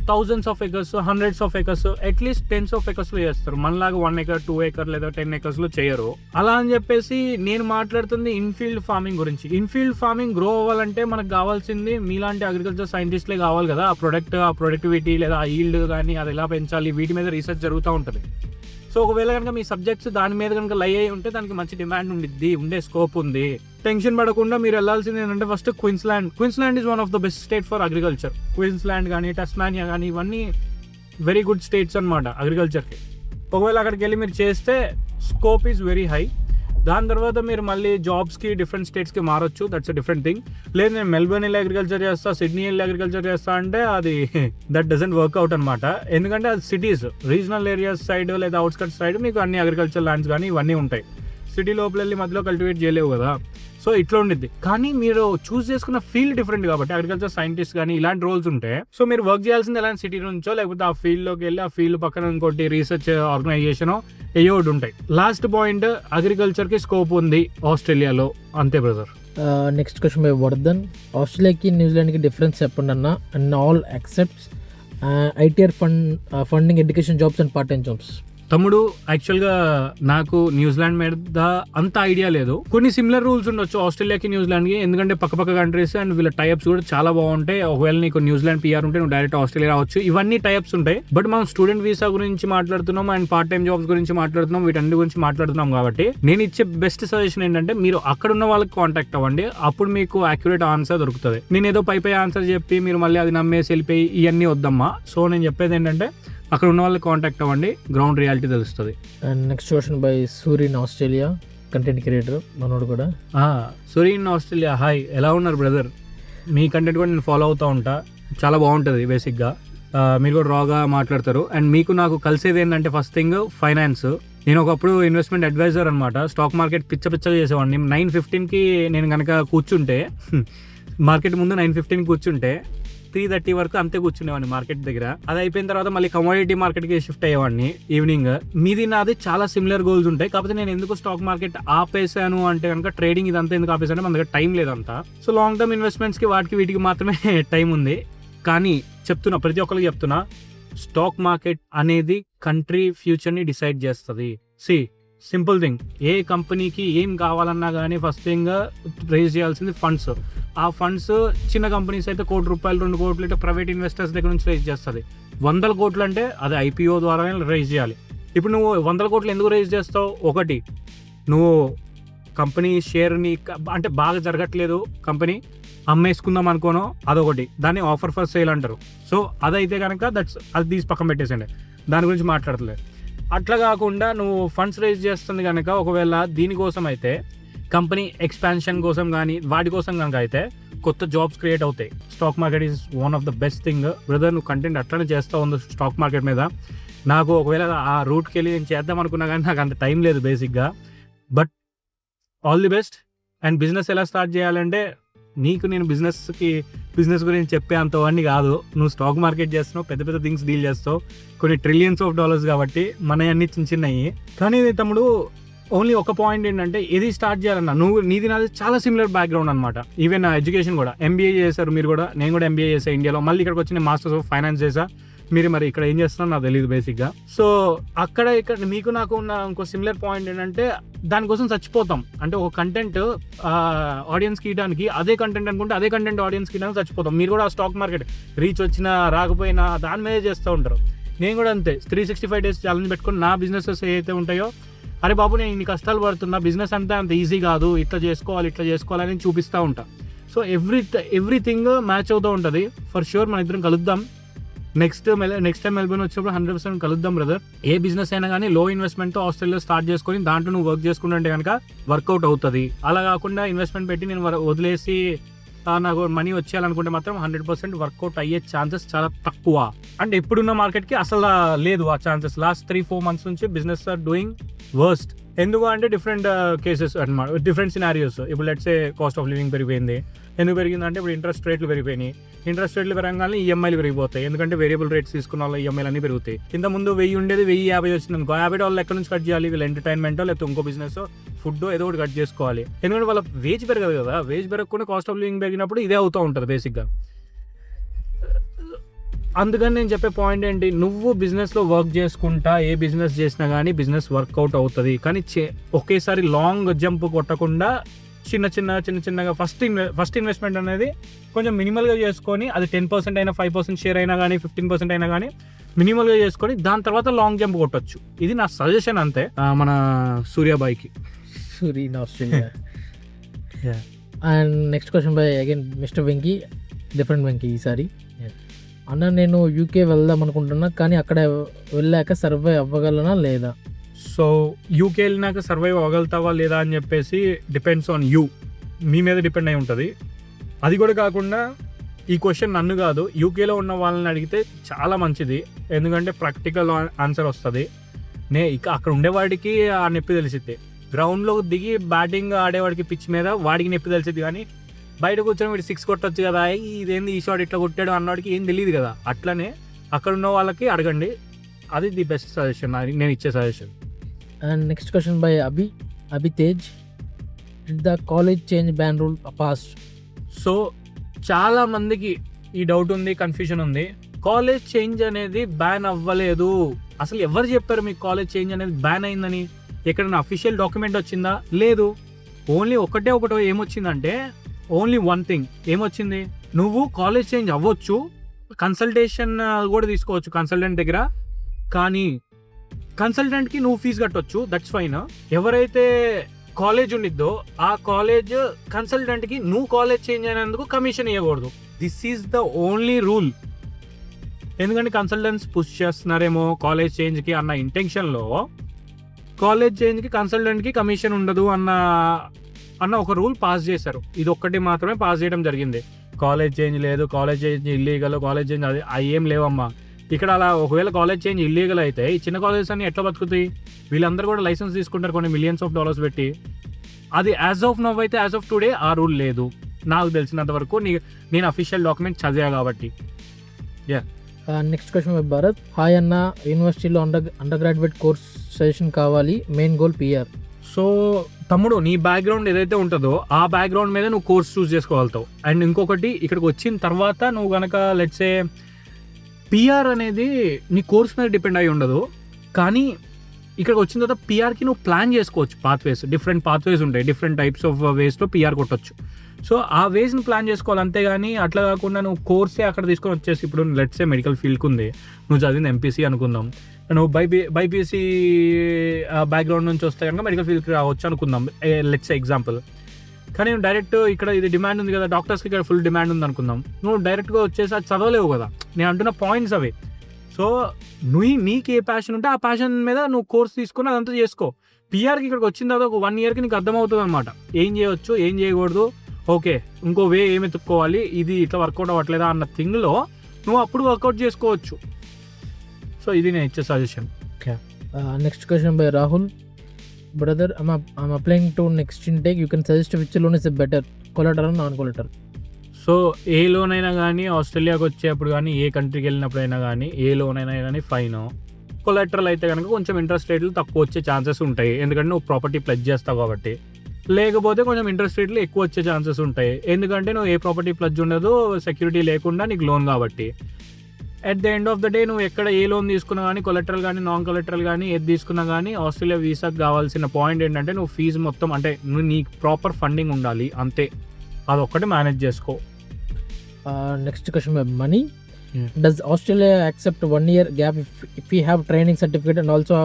thousands of acres, hundreds of acres, at least 10s of acres చేస్తారు. మనలాగా 1 acre 2 acre లేదా 10 acres చేయరు. అలా అని చెప్పేసి నేను మాట్లాడుతుంది ఇన్ఫీల్డ్ ఫార్మింగ్ గురించి. ఇన్ఫీల్డ్ ఫార్మింగ్ గ్రో అవ్వాలంటే మనకు కావాల్సింది మీలాంటి అగ్రికల్చర్ సైంటిస్ట్లే కావాలి కదా. ఆ ప్రొడక్టివిటీ లేదా ఆ ఈల్డ్ కానీ అది ఎలా పెంచాలి, వీటి మీద రీసెర్చ్ జరుగుతూ ఉంటుంది. సో ఒకవేళ కనుక మీ సబ్జెక్ట్స్ దాని మీద కనుక లై అయి ఉంటే దానికి మంచి డిమాండ్ ఉండే స్కోప్ ఉంది. టెన్షన్ పడకుండా మీరు వెళ్ళాల్సింది ఏంటంటే first Queensland is one of the best state for agriculture. Queensland కానీ టస్మానియా కానీ ఇవన్నీ వెరీ గుడ్ స్టేట్స్ అనమాట అగ్రికల్చర్కి. ఒకవేళ అక్కడికి వెళ్ళి మీరు చేస్తే స్కోప్ ఈజ్ వెరీ హై. దాని తర్వాత మీరు మళ్ళీ జాబ్స్కి డిఫరెంట్ స్టేట్స్కి మారొచ్చు. That's a different thing. లేదు నేను మెల్బర్న్ వెళ్ళి అగ్రికల్చర్ చేస్తా, సిడ్నీ వెళ్ళి అగ్రికల్చర్ చేస్తా అంటే అది దట్ డజంట్ వర్క్అవుట్ అనమాట. ఎందుకంటే అది సిటీస్, రీజనల్ ఏరియాస్ సైడ్ లేదా అవుట్స్కట్స్ సైడ్ మీకు అన్ని అగ్రికల్చర్ ల్యాండ్స్ కానీ ఇవన్నీ ఉంటాయి. సిటీ లోపల వెళ్ళి మధ్యలో కల్టివేట్ చేయలేవు కదా. సో ఇట్లా ఉండిద్ది. కానీ మీరు చూస్ చేసుకున్న ఫీల్డ్ డిఫరెంట్ కాబట్టి అగ్రికల్చర్ సైంటిస్ట్ కానీ ఇలాంటి రోల్స్ ఉంటే సో మీరు వర్క్ చేయాల్సింది ఎలాంటి సిటీ నుంచో లేకపోతే ఆ ఫీల్డ్లోకి వెళ్ళి ఆ ఫీల్డ్ పక్కన ఇంకోటి రీసెర్చ్ ఆర్గనైజేషన్ ఏయో ఒకటి ఉంటాయి. లాస్ట్ పాయింట్, అగ్రికల్చర్కి స్కోప్ ఉంది ఆస్ట్రేలియాలో, అంతే brother. Next question by Vardhan. ఆస్ట్రేలియాకి న్యూజిలాండ్కి డిఫరెన్స్ చెప్పండి అన్న. And all accepts ITR funding education jobs and part time jobs. తమ్ముడు, యాక్చువల్గా నాకు న్యూజిలాండ్ మీద అంత ఐడియా లేదు. కొన్ని సిమిలర్ రూల్స్ ఉండొచ్చు ఆస్ట్రేలియాకి న్యూజిలాండ్కి, ఎందుకంటే పక్క కంట్రీస్ అండ్ వీళ్ళ టైప్స్ కూడా చాలా బాగుంటాయి. ఒకవేళ నీకు న్యూజిలాండ్ పిఆర్ ఉంటే నువ్వు డైరెక్ట్ ఆస్ట్రేలియా రావచ్చు, ఇవన్నీ టైప్స్ ఉంటాయి. బట్ మనం స్టూడెంట్ వీసా గురించి మాట్లాడుతున్నాం అండ్ పార్ట్ టైం జాబ్స్ గురించి మాట్లాడుతున్నాం, వీటన్ని గురించి మాట్లాడుతున్నాం కాబట్టి నేను ఇచ్చే బెస్ట్ సజెషన్ ఏంటంటే మీరు అక్కడ ఉన్న వాళ్ళకి కాంటాక్ట్ అవ్వండి, అప్పుడు మీకు యాక్యురేట్ ఆన్సర్ దొరుకుతుంది. నేను ఏదో పై ఆన్సర్ చెప్పి మీరు మళ్ళీ అది నమ్మేసి వెళ్ళిపోయి ఇవన్నీ వద్దమ్మా. సో నేను చెప్పేది ఏంటంటే అక్కడ ఉన్న వాళ్ళకి కాంటాక్ట్ అవ్వండి, గ్రౌండ్ రియాలిటీ తెలుస్తుంది. And next question by Suri in Australia, content creator మనోడు కూడా. సూరి ఇన్ ఆస్ట్రేలియా, హాయ్, ఎలా ఉన్నారు బ్రదర్? మీ కంటెంట్ కూడా నేను ఫాలో అవుతూ ఉంటా, చాలా బాగుంటుంది బేసిక్గా. మీరు కూడా రాగా మాట్లాడతారు. అండ్ మీకు నాకు కలిసేది ఏంటంటే ఫస్ట్ థింగ్ ఫైనాన్స్. నేను ఒకప్పుడు ఇన్వెస్ట్మెంట్ అడ్వైజర్ అనమాట. స్టాక్ మార్కెట్ పిచ్చగా చేసేవాడిని. 9:15కి నేను కనుక కూర్చుంటే, మార్కెట్ ముందు 9:15కి కూర్చుంటే 3:30 వరకు అంతే కూర్చునేవాడిని మార్కెట్ దగ్గర. అది అయిపోయిన తర్వాత మళ్ళీ కమోడిటీ మార్కెట్కి షిఫ్ట్ అయ్యేవాడిని ఈవినింగ్. మీది నాది చాలా సిమిలర్ గోల్స్ ఉంటాయి. కాకపోతే నేను ఎందుకు స్టాక్ మార్కెట్ ఆపేసాను అంటే కనుక ట్రేడింగ్ ఇదంతా ఎందుకు ఆపేసాను, మన దగ్గర టైం లేదంతా. సో లాంగ్ టర్మ్ ఇన్వెస్ట్మెంట్స్కి వాటికి వీటికి మాత్రమే టైం ఉంది. కానీ చెప్తున్నా, ప్రతి ఒక్కరికి చెప్తున్నా, స్టాక్ మార్కెట్ అనేది కంట్రీ ఫ్యూచర్ని డిసైడ్ చేస్తుంది. సింపుల్ థింగ్, ఏ కంపెనీకి ఏం కావాలన్నా కానీ ఫస్ట్ థింగ్ రేజ్ చేయాల్సింది ఫండ్స్. ఆ ఫండ్స్ చిన్న కంపెనీస్ అయితే ₹1 కోటి 2 కోట్లు అయితే ప్రైవేట్ ఇన్వెస్టర్స్ దగ్గర నుంచి రేజ్ చేస్తుంది. 100 కోట్లు అంటే అది ఐపీఓ ద్వారానే రేజ్ చేయాలి. ఇప్పుడు నువ్వు 100 కోట్లు ఎందుకు రేజ్ చేస్తావు? ఒకటి, నువ్వు కంపెనీ షేర్ని అంటే బాగా జరగట్లేదు, కంపెనీ అమ్మేసుకుందాం అనుకోను, అదొకటి. దాన్ని ఆఫర్ ఫర్ సేల్ అంటారు. సో అదైతే కనుక అది తీసి పక్కన పెట్టేసండి, దాని గురించి మాట్లాడలేదు. అట్లా కాకుండా నువ్వు ఫండ్స్ రేజ్ చేస్తుంది కనుక ఒకవేళ దీనికోసం అయితే కంపెనీ ఎక్స్పాన్షన్ కోసం కానీ వాటి కోసం కనుక అయితే కొత్త జాబ్స్ క్రియేట్ అవుతాయి. Stock market is one of the best thing brother. నువ్వు కంటెంట్ అట్లనే చేస్తూ ఉంది స్టాక్ మార్కెట్ మీద. నాకు ఒకవేళ ఆ రూట్కి వెళ్ళి నేను చేద్దాం అనుకున్నా కానీ నాకు అంత టైం లేదు బేసిక్గా. But all the best. And business ఎలా స్టార్ట్ చేయాలంటే నీకు నేను బిజినెస్ గురించి చెప్పే అంతవన్నీ కాదు. నువ్వు స్టాక్ మార్కెట్ చేస్తున్నావు, పెద్ద థింగ్స్ డీల్ చేస్తావు, కొన్ని ట్రిలియన్స్ ఆఫ్ డాలర్స్ కాబట్టి మన అన్ని చిన్నవి. కానీ తమ్ముడు ఓన్లీ ఒక పాయింట్ ఏంటంటే ఇది స్టార్ట్ చేయాలన్నా నీది నాది చాలా సిమిలర్ బ్యాక్గ్రౌండ్ అనమాట. ఈవెన్ ఎడ్యుకేషన్ కూడా ఎంబీఏ చేశారు మీరు కూడా, నేను కూడా ఎంబీఏ చేశాను ఇండియాలో. మళ్ళీ ఇక్కడికి వచ్చి నేను మాస్టర్స్ ఆఫ్ ఫైనాన్స్ చేశా. మీరు మరి ఇక్కడ ఏం చేస్తున్నారో నాకు తెలియదు బేసిక్గా. సో ఇక్కడ మీకు నాకు ఉన్న ఇంకో సిమిలర్ పాయింట్ ఏంటంటే దానికోసం చచ్చిపోతాం. అంటే ఒక కంటెంట్ ఆడియన్స్కి ఇవ్వడానికి అదే కంటెంట్ అనుకుంటే అదే కంటెంట్ ఆడియన్స్కి ఇవ్వడానికి చచ్చిపోతాం. మీరు కూడా ఆ స్టాక్ మార్కెట్ రీచ్ వచ్చినా రాకపోయినా దాని మీదే చేస్తూ ఉంటారు. నేను కూడా అంతే 365 days ఛాలెంజ్ పెట్టుకుని నా బిజినెసెస్ ఏవైతే ఉంటాయో, అరే బాబు నేను ఇన్ని కష్టాలు పడుతున్నా, బిజినెస్ అంతా అంత ఈజీ కాదు, ఇట్లా చేసుకోవాలని చూపిస్తూ ఉంటా. సో ఎవ్రీథింగ్ మ్యాచ్ అవుతూ ఉంటుంది. ఫర్ షూర్ మన ఇద్దరం కలుద్దాం. నెక్స్ట్ టైం మెల్బోర్న్ వచ్చినప్పుడు 100% కలుద్దాం బ్రదర్. ఏ బిజినెస్ అయినా కానీ లో ఇన్వెస్ట్మెంట్తో ఆస్ట్రేలియా స్టార్ట్ చేసుకొని దాంట్లో నువ్వు వర్క్ చేసుకుంటే కనుక వర్కౌట్ అవుతుంది. అలా కాకుండా ఇన్వెస్ట్మెంట్ పెట్టి నేను వదిలేసి నాకు మనీ వచ్చేయాలనుకుంటే మాత్రం 100% వర్కౌట్ అయ్యే ఛాన్సెస్ చాలా తక్కువ. అంటే ఇప్పుడున్న మార్కెట్కి అసలు లేదు ఆ ఛాన్సెస్. లాస్ట్ 3-4 months నుంచి బిజినెస్ ఆర్ డూయింగ్ వర్స్ట్. ఎందుకు అంటే డిఫరెంట్ కేసెస్ అనమాట, డిఫరెంట్ సినారియోస్. ఇప్పుడు లెట్సే కాస్ట్ ఆఫ్ లివింగ్ పెరిగిపోయింది. ఎందుకు పెరిగిందంటే ఇప్పుడు ఇంట్రెస్ట్ రేట్లు పెరిగిపోయినాయి. ఇంట్రెస్ట్ రేట్లు పెరగానే ఈఎంఐలు పెరిగిపోతాయి, ఎందుకంటే వేరియబుల్ రేట్స్ తీసుకున్న వాళ్ళు ఈఎంఐలు అన్నీ పెరుగుతాయి. కింద ముందు 1000 ఉండేది 1050 వచ్చింది అనుకో, $50 ఎక్కడి నుంచి కట్ చేయాలి? వీళ్ళు ఎంటర్టైన్మెంటో లేకపోతే ఇంకో బిజినెస్ ఫుడ్ ఏదో ఒకటి కట్ చేసుకోవాలి. ఎందుకంటే వాళ్ళ వేజ్ పెరగదు కదా. వేజ్ పెరగకుండా కాస్ట్ ఆఫ్ లివింగ్ పెరిగినప్పుడు ఇదే అవుతూ ఉంటుంది బేసిక్గా. అందుకని నేను చెప్పే పాయింట్ ఏంటి, నువ్వు బిజినెస్లో వర్క్ చేసుకుంటా ఏ బిజినెస్ చేసినా కానీ బిజినెస్ వర్కౌట్ అవుతుంది. కానీ ఒకేసారి లాంగ్ జంప్ కొట్టకుండా చిన్నగా ఫస్ట్ ఇన్వెస్ట్మెంట్ అనేది కొంచెం మినిమల్గా చేసుకొని, అది 10% అయినా 5% షేర్ అయినా కానీ 15% అయినా కానీ మినిమల్గా చేసుకొని దాని తర్వాత లాంగ్ జంప్ కొట్టచ్చు. ఇది నా సజెషన్ అంతే మన సూర్యాబాయికి. Suri in Australia. And next question by again mister Venky, different Venky ఈసారి. అన్న నేను యూకే వెళ్దాం అనుకుంటున్నా, కానీ అక్కడ వెళ్ళాక సర్వైవ్ అవ్వగలనా లేదా? సో యూకే వెళ్ళినాక సర్వైవ్ అవ్వగలుగుతావా లేదా అని చెప్పేసి డిపెండ్స్ ఆన్ యూ, మీ మీద డిపెండ్ అయి ఉంటుంది. అది కూడా కాకుండా ఈ క్వశ్చన్ నన్ను కాదు, యూకేలో ఉన్న వాళ్ళని అడిగితే చాలా మంచిది, ఎందుకంటే ప్రాక్టికల్ ఆన్సర్ వస్తుంది. ఇక అక్కడ ఉండేవాడికి ఆ నొప్పి తెలిసిద్ది. గ్రౌండ్లో దిగి బ్యాటింగ్ ఆడేవాడికి పిచ్ మీద వాడికి నొప్పి తెలిసేది, కానీ బయట కూర్చొని వీడు 6 కొట్టొచ్చు కదా, ఇదేంది ఈ షాట్ ఇట్లా కొట్టాడు అన్నవాడికి ఏం తెలియదు కదా. అట్లనే అక్కడ ఉన్న వాళ్ళకి అడగండి, అది ది బెస్ట్ సజెషన్, అది నేను ఇచ్చే suggestion. And next question by Abhi Tej, the college change ban rule past. So చాలా మందికి ఈ డౌట్ ఉంది, కన్ఫ్యూజన్ ఉంది. కాలేజ్ చేంజ్ అనేది బ్యాన్ అవ్వలేదు. అసలు ఎవరు చెప్పారు మీకు కాలేజ్ చేంజ్ అనేది బ్యాన్ అయిందని? ఎక్కడైనా అఫీషియల్ డాక్యుమెంట్ వచ్చిందా? లేదు. ఓన్లీ ఒకటో ఏమొచ్చిందంటే, ఓన్లీ వన్ థింగ్ ఏమొచ్చింది, నువ్వు కాలేజ్ చేంజ్ అవ్వచ్చు, కన్సల్టేషన్ కూడా తీసుకోవచ్చు కన్సల్టెంట్ దగ్గర, కానీ కన్సల్టెంట్కి నువ్వు ఫీజు కట్టొచ్చు, దట్స్ ఫైన్. ఎవరైతే కాలేజ్ ఉండిద్దో ఆ కాలేజ్ కన్సల్టెంట్కి నువ్వు కాలేజ్ చేంజ్ అయినందుకు కమిషన్ ఇవ్వకూడదు. This is the only rule. ఎందుకంటే కన్సల్టెంట్స్ పుష్ చేస్తున్నారేమో కాలేజ్ చేంజ్కి అన్న ఇంటెన్షన్లో కాలేజ్ చేంజ్కి కన్సల్టెంట్కి కమిషన్ ఉండదు అన్న ఒక రూల్ పాస్ చేశారు. ఇది ఒక్కటి మాత్రమే పాస్ చేయడం జరిగింది. కాలేజ్ చేంజ్ లేదు, college change illegal, college change అది ఏం లేవమ్మా ఇక్కడ. అలా ఒకవేళ కాలేజ్ చేంజ్ ఇల్లీగల్ అయితే ఈ చిన్న కాలేజెస్ అన్ని ఎట్లా బతుకుతాయి? వీళ్ళందరూ కూడా లైసెన్స్ తీసుకుంటారు కొన్ని millions of dollars పెట్టి. అది యాజ్ ఆఫ్ నవ్ అయితే, యాజ్ ఆఫ్ టుడే ఆ రూల్ లేదు నాకు తెలిసినంత వరకు. నేను అఫీషియల్ డాక్యుమెంట్ చదివా కాబట్టి. Next question by Bharat, hi అన్న, యూనివర్సిటీలో అండర్ గ్రాడ్యుయేట్ కోర్స్ సజెషన్ కావాలి, మెయిన్ గోల్ పిఆర్. సో తమ్ముడు, నీ బ్యాక్గ్రౌండ్ ఏదైతే ఉంటుందో ఆ బ్యాక్గ్రౌండ్ మీద నువ్వు కోర్స్ చూస్ చేసుకోగలుగుతావు. అండ్ ఇంకొకటి, ఇక్కడికి వచ్చిన తర్వాత నువ్వు కనుక లెట్సే పిఆర్ అనేది నీ కోర్స్ మీద డిపెండ్ అయి ఉండదు, కానీ ఇక్కడికి వచ్చిన తర్వాత పిఆర్కి నువ్వు ప్లాన్ చేసుకోవచ్చు. డిఫరెంట్ పాత్వేస్ ఉంటాయి, డిఫరెంట్ టైప్స్ ఆఫ్ వేస్లో పిఆర్ కొట్టచ్చు. సో ఆ వేస్ని ప్లాన్ చేసుకోవాలి, అంతేగాని అట్లా కాకుండా నువ్వు కోర్సే అక్కడ తీసుకొని వచ్చేసి, ఇప్పుడు లెట్సే మెడికల్ ఫీల్డ్కి ఉంది, నువ్వు చదివింది ఎంపీసీ అనుకుందాం, నువ్వు బైపీసీ బ్యాక్గ్రౌండ్ నుంచి వస్తే కనుక మెడికల్ ఫీల్డ్కి రావచ్చు అనుకుందాం, లెట్సే ఎగ్జాంపుల్. కానీ నువ్వు డైరెక్ట్ ఇక్కడ ఇది డిమాండ్ ఉంది కదా, డాక్టర్స్కి ఇక్కడ ఫుల్ డిమాండ్ ఉంది అనుకుందాం, నువ్వు డైరెక్ట్గా వచ్చేసి అది చదవలేవు కదా. నేను అంటున్న పాయింట్స్ అవి. సో నీకు ఏ ప్యాషన్ ఉంటే ఆ ప్యాషన్ మీద నువ్వు కోర్స్ తీసుకుని అదంతా చేసుకో. పిఆర్కి ఇక్కడికి వచ్చిన తర్వాత ఒక 1 yearకి నీకు అర్థమవుతుంది అనమాట, ఏం చేయవచ్చు, ఏం చేయకూడదు, ఓకే ఇంకో వే ఏమి ఎత్తుక్కోవాలి, ఇది ఇట్లా వర్కౌట్ అవ్వట్లేదా అన్న థింగ్లో నువ్వు అప్పుడు వర్కౌట్ చేసుకోవచ్చు. సో ఇది నేను ఇచ్చే suggestion. Next question by Rahul, brother I'm applying to next intake, you can suggest which loan is better, collateral non collateral. So A loan అయినా కానీ, ఆస్ట్రేలియాకి వచ్చేప్పుడు కానీ, ఏ కంట్రీకి వెళ్ళినప్పుడైనా కానీ, ఏ లోన్ అయినా కానీ ఫైన్. కొలెటరల్ అయితే కనుక కొంచెం ఇంట్రెస్ట్ రేట్లు తక్కువ వచ్చే ఛాన్సెస్ ఉంటాయి, ఎందుకంటే నువ్వు ప్రాపర్టీ ప్లెడ్జ్ చేస్తావు కాబట్టి. లేకపోతే కొంచెం ఇంట్రెస్ట్ రేట్లు ఎక్కువ వచ్చే ఛాన్సెస్ ఉంటాయి, ఎందుకంటే నువ్వు ఏ ప్రాపర్టీ ప్లెడ్జ్ ఉండదు, సెక్యూరిటీ లేకుండా నీకు లోన్ కాబట్టి. At the end of the day నువ్వు ఎక్కడ ఏ లోన్ తీసుకున్నా కానీ, కొలెటరల్ కానీ నాన్ కొలెటరల్ కానీ ఏది తీసుకున్నా కానీ, ఆస్ట్రేలియా వీసాకి కావాల్సిన పాయింట్ ఏంటంటే నువ్వు ఫీజు మొత్తం, అంటే నువ్వు నీకు ప్రాపర్ ఫండింగ్ ఉండాలి అంతే, అదొక్కటి మేనేజ్ చేసుకో. Next question by Mani, does Australia accept 1 year gap if you have training certificate and also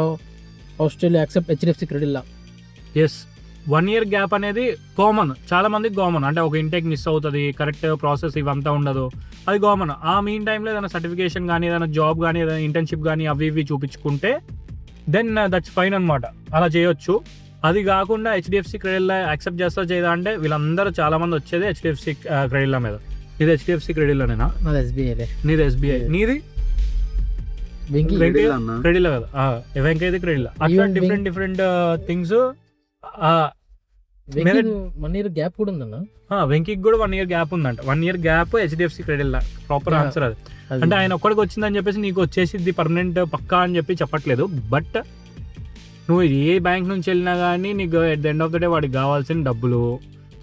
Australia accept HDFC credit లా? ఎస్, 1 year గ్యాప్ అనేది కామన్, చాలా మందికి కామన్. అంటే ఒక ఇంటేక్ మిస్ అవుతుంది, కరెక్ట్ ప్రాసెస్ ఇవంతా ఉండదు, అది కామన్. ఆ మీన్ టైంలో ఏదైనా సర్టిఫికేషన్ కానీ, ఏదైనా జాబ్ కానీ, ఏదైనా ఇంటర్న్షిప్ కానీ అవి ఇవి చూపించుకుంటే దెన్ దట్స్ ఫైన్ అనమాట, అలా చేయొచ్చు. అది కాకుండా హెచ్డిఎఫ్సి క్రెడిట్లా యాక్సెప్ట్ చేస్తా చేయదా అంటే, వీళ్ళందరూ చాలా మంది వచ్చేది హెచ్డిఎఫ్సి క్రెడిట్ల మీద. ఇది హెచ్డిఎఫ్సి క్రెడిట్లోనేనా? నాది ఎస్బీఐ. నీది ఎస్బీఐ, నీది క్రెడిట్ కదా, వెంకయ్యది క్రెడిట్. అట్లా డిఫరెంట్ థింగ్స్. 1 year గ్యాప్ కూడా ఉందన్న. వెంకీకి కూడా 1 year గ్యాప్ ఉందంట. 1 year గ్యాప్ హెచ్డిఎఫ్సి క్రెడిట్ లా, ప్రాపర్ ఆన్సర్ అది. అంటే ఆయన ఒక్కడికి వచ్చిందని చెప్పేసి నీకు వచ్చేసి పర్మనెంట్ పక్కా అని చెప్పి చెప్పట్లేదు, బట్ నువ్వు ఏ బ్యాంక్ నుంచి వెళ్ళినా కానీ నీకు at the end of the day వాడికి కావాల్సిన డబ్బులు,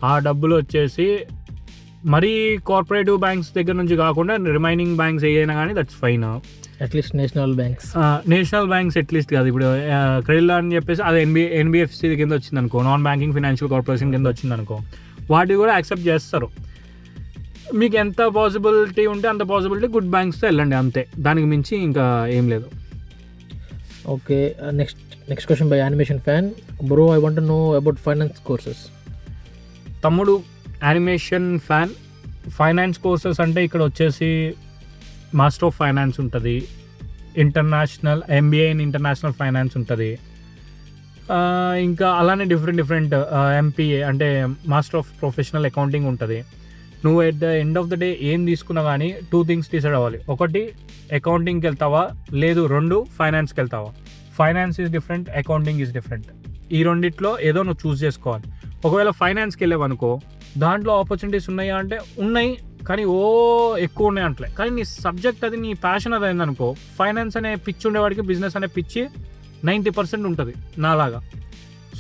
ఆ డబ్బులు వచ్చేసి మరీ కార్పొరేటివ్ బ్యాంక్స్ దగ్గర నుంచి కాకుండా రిమైనింగ్ బ్యాంక్స్ ఏదైనా కానీ that's fine. At least national banks at least కాదు. ఇప్పుడు క్రెడిట్ అని చెప్పేసి అది ఎన్బిఎఫ్సి కింద వచ్చింది అనుకో, నాన్ బ్యాంకింగ్ ఫైనాన్షియల్ కార్పొరేషన్ కింద వచ్చింది అనుకో, వాటికి కూడా యాక్సెప్ట్ చేస్తారు. మీకు ఎంత పాసిబిలిటీ ఉంటే అంత పాసిబిలిటీ గుడ్ బ్యాంక్స్తో వెళ్ళండి అంతే, దానికి మించి ఇంకా ఏం లేదు. Okay, next question by animation fan, bro I want to know about finance courses. తమ్ముడు, యానిమేషన్ ఫ్యాన్, ఫైనాన్స్ కోర్సెస్ అంటే ఇక్కడ వచ్చేసి మాస్టర్ ఆఫ్ ఫైనాన్స్ ఉంటుంది, international MBA in international finance ఉంటుంది, ఇంకా అలానే డిఫరెంట్ ఎంపీఏ అంటే మాస్టర్ ఆఫ్ ప్రొఫెషనల్ అకౌంటింగ్ ఉంటుంది. నువ్వు at the end of the day ఏం తీసుకున్నా కానీ 2 things డిసైడ్ అవ్వాలి. ఒకటి అకౌంటింగ్కి వెళ్తావా, లేదు 2 ఫైనాన్స్కి వెళ్తావా. Finance is different, accounting is different. ఈ రెండిట్లో ఏదో నువ్వు చూస్ చేసుకోవాలి. ఒకవేళ ఫైనాన్స్కి వెళ్ళావనుకో, దాంట్లో ఆపర్చునిటీస్ ఉన్నాయా అంటే ఉన్నాయి, కానీ ఎక్కువ ఉన్నాయి అంటలే. కానీ నీ సబ్జెక్ట్ అది, నీ ప్యాషన్ అది అయిందనుకో, ఫైనాన్స్ అనే పిచ్చి ఉండేవాడికి బిజినెస్ అనే పిచ్చి 90% ఉంటుంది నాలాగా.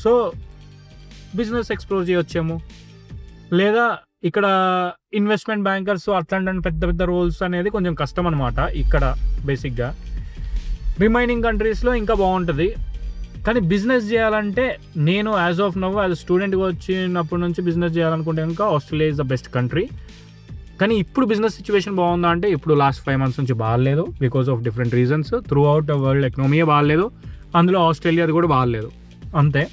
సో బిజినెస్ ఎక్స్ప్లోర్ చేయొచ్చేమో, లేదా ఇక్కడ ఇన్వెస్ట్మెంట్ బ్యాంకర్స్ అట్లాంటి పెద్ద పెద్ద రోల్స్ అనేది కొంచెం కష్టం అనమాట ఇక్కడ బేసిక్గా. రిమైనింగ్ కంట్రీస్లో ఇంకా బాగుంటుంది. కానీ బిజినెస్ చేయాలంటే నేను యాజ్ ఆఫ్ నవ్ యాజ్ స్టూడెంట్గా వచ్చినప్పటి నుంచి బిజినెస్ చేయాలనుకుంటే కనుక Australia is the best country. కానీ ఇప్పుడు బిజినెస్ సిచ్యువేషన్ బాగుందా అంటే ఇప్పుడు లాస్ట్ 5 months నుంచి బాగాలేదు, because of different reasons. Throughout world ఎకనామీయే బాగాలేదు, అందులో ఆస్ట్రేలియాది కూడా బాగాలేదు. అంతే.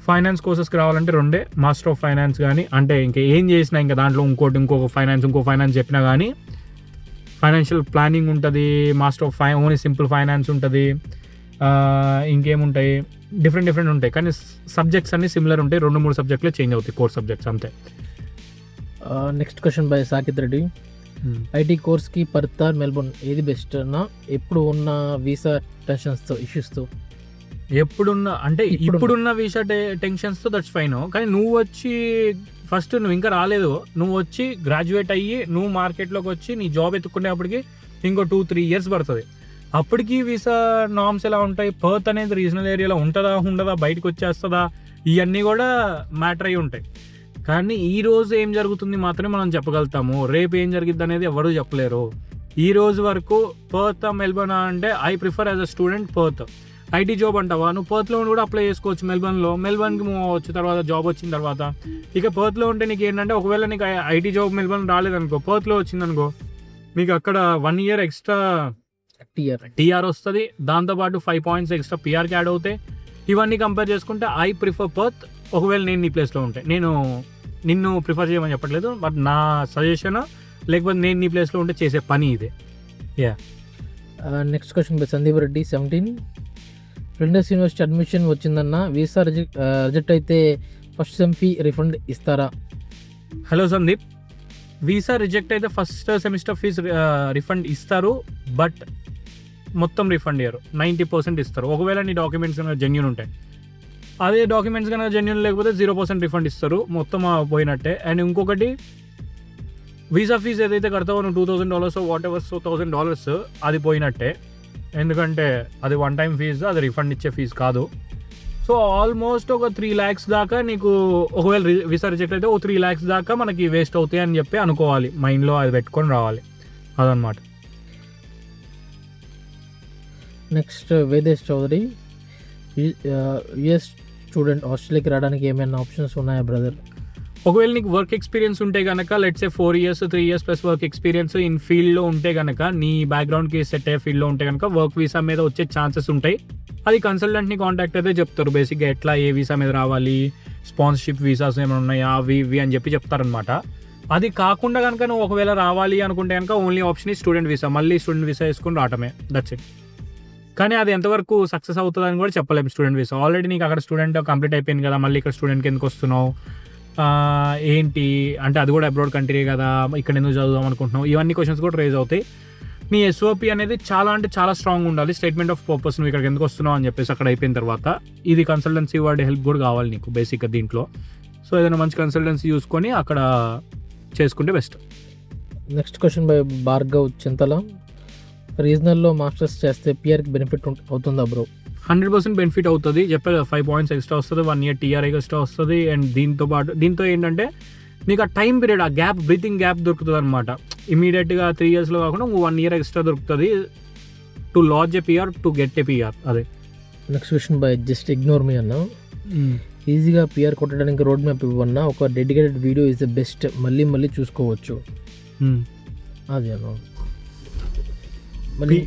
ఫైనాన్స్ కోర్సెస్కి రావాలంటే రెండే, మాస్టర్ ఆఫ్ ఫైనాన్స్ కానీ, అంటే ఇంకా ఏం చేసినా ఇంకా దాంట్లో ఇంకో ఫైనాన్స్ చెప్పినా కానీ ఫైనాన్షియల్ ప్లానింగ్ ఉంటుంది, master of only simple finance ఉంటుంది, ఇంకేముంటాయి డిఫరెంట్ ఉంటాయి. కానీ సబ్జెక్ట్స్ అన్నీ సిమిలర్ ఉంటాయి, 2-3 సబ్జెక్టులే చేంజ్ అవుతాయి, కోర్స్ సబ్జెక్ట్స్ అంతే. Next question by Sakith Reddy. IT కోర్స్కి పర్త్ ఆర్ మెల్బోర్న్ ఏది బెస్ట్ అన్న? ఎప్పుడు ఉన్న వీసా టెన్షన్స్తో ఇష్యూస్తో? ఇప్పుడున్న వీసా టెన్షన్స్తో దట్స్ ఫైన్. కానీ నువ్వు ఇంకా రాలేదు, నువ్వు వచ్చి గ్రాడ్యుయేట్ అయ్యి నువ్వు మార్కెట్లోకి వచ్చి నీ జాబ్ ఎత్తుకునేప్పటికి ఇంకో 2-3 years పడుతుంది. అప్పటికి వీసా నార్మ్స్ ఎలా ఉంటాయి, పర్త్ అనేది రీజనల్ ఏరియాలో ఉండదా, బయటకు వచ్చేస్తుందా, ఇవన్నీ కూడా మ్యాటర్ అయ్యి ఉంటాయి. కానీ ఈ రోజు ఏం జరుగుతుంది మాత్రమే మనం చెప్పగలుగుతాము, రేపు ఏం జరిగిద్ది అనేది ఎవరు చెప్పలేరు. ఈ రోజు వరకు పర్త్ మెల్బోర్న్ అంటే I prefer as a student Perth. IT job అంటావా, నువ్వు పర్త్లో కూడా అప్లై చేసుకోవచ్చు మెల్బోర్న్కి మూవ్ అవ్వచ్చు తర్వాత జాబ్ వచ్చిన తర్వాత. ఇక పర్త్లో ఉంటే నీకు ఏంటంటే, ఒకవేళ నీకు ఐటీ జాబ్ మెల్బోర్న్ రాలేదనుకో, పర్త్లో వచ్చిందనుకో, మీకు అక్కడ 1 year ఎక్స్ట్రా టీఆర్ వస్తుంది, దాంతోపాటు 5 points ఎక్స్ట్రా పిఆర్కి యాడ్ అవుతాయి. ఇవన్నీ కంపేర్ చేసుకుంటే ఐ ప్రిఫర్ పర్త్. ఒకవేళ నేను నీ ప్లేస్లో ఉంటే, నేను నిన్ను ప్రిఫర్ చేయమని చెప్పట్లేదు, బట్ నా సజెషన్, లేకపోతే నేను నీ ప్లేస్లో ఉంటే చేసే పని ఇదే. Next question by Sandeep Reddy 17. Flinders university admission వచ్చిందన్న, వీసా రిజెక్ట్ అయితే ఫస్ట్ సెమ్ ఫీ రిఫండ్ ఇస్తారా? హలో సందీప్, వీసా రిజెక్ట్ అయితే ఫస్ట్ సెమిస్టర్ ఫీజ్ రిఫండ్ ఇస్తారు, బట్ మొత్తం రిఫండ్ ఇయ్యరు, 90% ఇస్తారు. ఒకవేళ నీ డాక్యుమెంట్స్ కనుక జెన్యూన్ ఉంటాయి. అదే డాక్యుమెంట్స్ కనుక జెన్యూన్ లేకపోతే 0% రిఫండ్ ఇస్తారు, మొత్తం పోయినట్టే. అండ్ ఇంకొకటి, వీసా ఫీజ్ ఏదైతే కడతావో నువ్వు $2,000 వాట్ ఎవర్, సో $1,000 అది పోయినట్టే. ఎందుకంటే అది 1 time ఫీజు, అది రిఫండ్ ఇచ్చే ఫీజు కాదు. సో ఆల్మోస్ట్ ఒక 3 lakhs దాకా నీకు, ఒకవేళ వీసా రిజెక్ట్ అయితే 3 lakhs దాకా మనకి వేస్ట్ అవుతాయి అని చెప్పి అనుకోవాలి, మైండ్లో అది పెట్టుకొని రావాలి, అదనమాట. నెక్స్ట్ వేదేశ్ చౌదరి. యుఎస్ స్టూడెంట్ ఆస్ట్రేలియాకి రావడానికి ఏమైనా ఆప్షన్స్ ఉన్నాయా బ్రదర్? ఒకవేళ నీకు వర్క్ ఎక్స్పీరియన్స్ ఉంటే కనుక, let's say 4 years 3 years plus work experience in ఫీల్డ్లో ఉంటే కనుక, నీ బ్యాక్గ్రౌండ్కి సెట్ అయ్యే ఫీల్డ్లో ఉంటే కనుక వర్క్ వీసా మీద వచ్చే ఛాన్సెస్ ఉంటాయి. అది కన్సల్టెంట్ని కాంటాక్ట్ అయితే చెప్తారు బేసిక్గా, ఎట్లా ఏ వీసా మీద రావాలి, స్పాన్సర్షిప్ వీసాస్ ఏమైనా ఉన్నాయా, అవి ఇవి అని చెప్పి చెప్తారనమాట. అది కాకుండా కనుక నువ్వు ఒకవేళ రావాలి అనుకుంటే కనుక ఓన్లీ ఆప్షన్ ఈ స్టూడెంట్ వీసా, మళ్ళీ స్టూడెంట్ వీసా వేసుకుని రావటమే, దట్స్ ఇట్. కానీ అది ఎంతవరకు సక్సెస్ అవుతుందని కూడా చెప్పలేము. స్టూడెంట్ వీసా ఆల్రెడీ నీకు అక్కడ స్టూడెంట్ కంప్లీట్ అయిపోయింది కదా, మళ్ళీ ఇక్కడ స్టూడెంట్కి ఎందుకు వస్తున్నావు, ఏంటి అంటే అది కూడా అబ్రాడ్ కంట్రీ కదా, ఇక్కడ ఎందుకు చదువుదాం అనుకుంటున్నావు, ఇవన్నీ క్వశ్చన్స్ కూడా రేజ్ అవుతాయి. నీ ఎస్ఓపి అనేది చాలా స్ట్రాంగ్ ఉండాలి, స్టేట్మెంట్ ఆఫ్ పర్పస్, నువ్వు ఇక్కడికి ఎందుకు వస్తున్నావు అని చెప్పేసి అక్కడ అయిపోయిన తర్వాత. ఇది కన్సల్టెన్సీ వాడి హెల్ప్ కూడా కావాలి నీకు బేసిక్గా దీంట్లో. సో ఏదైనా మంచి కన్సల్టెన్సీ చూసుకొని అక్కడ చేసుకుంటే best. Next question by Bhargav Chintala. రీజనల్లో మాస్టర్స్ చేస్తే పిఆర్కి బెనిఫిట్ అవుతుందా బ్రో? 100% బెనిఫిట్ అవుతుంది. చెప్పారు 5 points ఎక్స్ట్రా వస్తుంది, 1 year టీఆర్ ఎక్స్ట్రా వస్తుంది. అండ్ దీంతో ఏంటంటే నీకు ఆ టైం పీరియడ్, ఆ గ్యాప్, బ్రీతింగ్ గ్యాప్ దొరుకుతుంది అనమాట. ఇమీడియట్గా 3 yearsలో కాకుండా 1 year ఎక్స్ట్రా దొరుకుతుంది to lodge a PR, to get a PR. అదే next question by just ignore me అన్న. ఈజీగా పిఆర్ కొట్టడానికి రోడ్ మ్యాప్ ఇవ్వన్నా, ఒక dedicated video is the best, మళ్ళీ చూసుకోవచ్చు. అది అన్న మళ్ళీ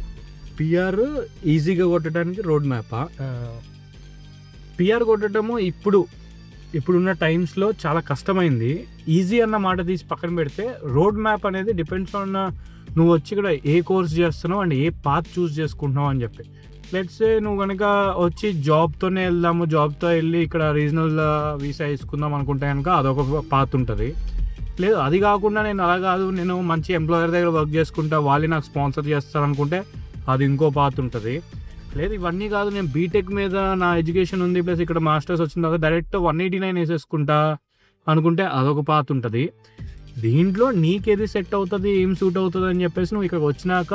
పిఆర్ ఈజీగా కొట్టడానికి రోడ్ మ్యాపా? పిఆర్ కొట్టడము ఇప్పుడున్న టైమ్స్లో చాలా కష్టమైంది. ఈజీ అన్న మాట తీసి పక్కన పెడితే, రోడ్ మ్యాప్ అనేది డిపెండ్స్ ఆన్ నువ్వు వచ్చి ఇక్కడ ఏ కోర్స్ చేస్తున్నావు అండ్ ఏ పాత్ చూస్ చేసుకుంటున్నావు అని చెప్పి. లెట్స్ సే నువ్వు కనుక వచ్చి జాబ్తోనే వెళ్దాము, జాబ్తో వెళ్ళి ఇక్కడ రీజనల్ వీసా వేసుకుందాం అనుకుంటే కనుక అదొక పాత్ ఉంటుంది. లేదు అది కాకుండా నేను అలా కాదు, నేను మంచి ఎంప్లాయర్ దగ్గర వర్క్ చేసుకుంటా, వాళ్ళే నాకు స్పాన్సర్ చేస్తారు అనుకుంటే అది ఇంకో పాత్ ఉంటుంది. లేదు ఇవన్నీ కాదు, నేను బీటెక్ మీద నా ఎడ్యుకేషన్ ఉంది ప్లస్ ఇక్కడ మాస్టర్స్ వచ్చిన తర్వాత డైరెక్ట్ 189 వేసేసుకుంటా అనుకుంటే అదొక పాత్ ఉంటుంది. దీంట్లో నీకేది సెట్ అవుతుంది, ఏం సూట్ అవుతుంది అని చెప్పేసి నువ్వు ఇక్కడికి వచ్చినాక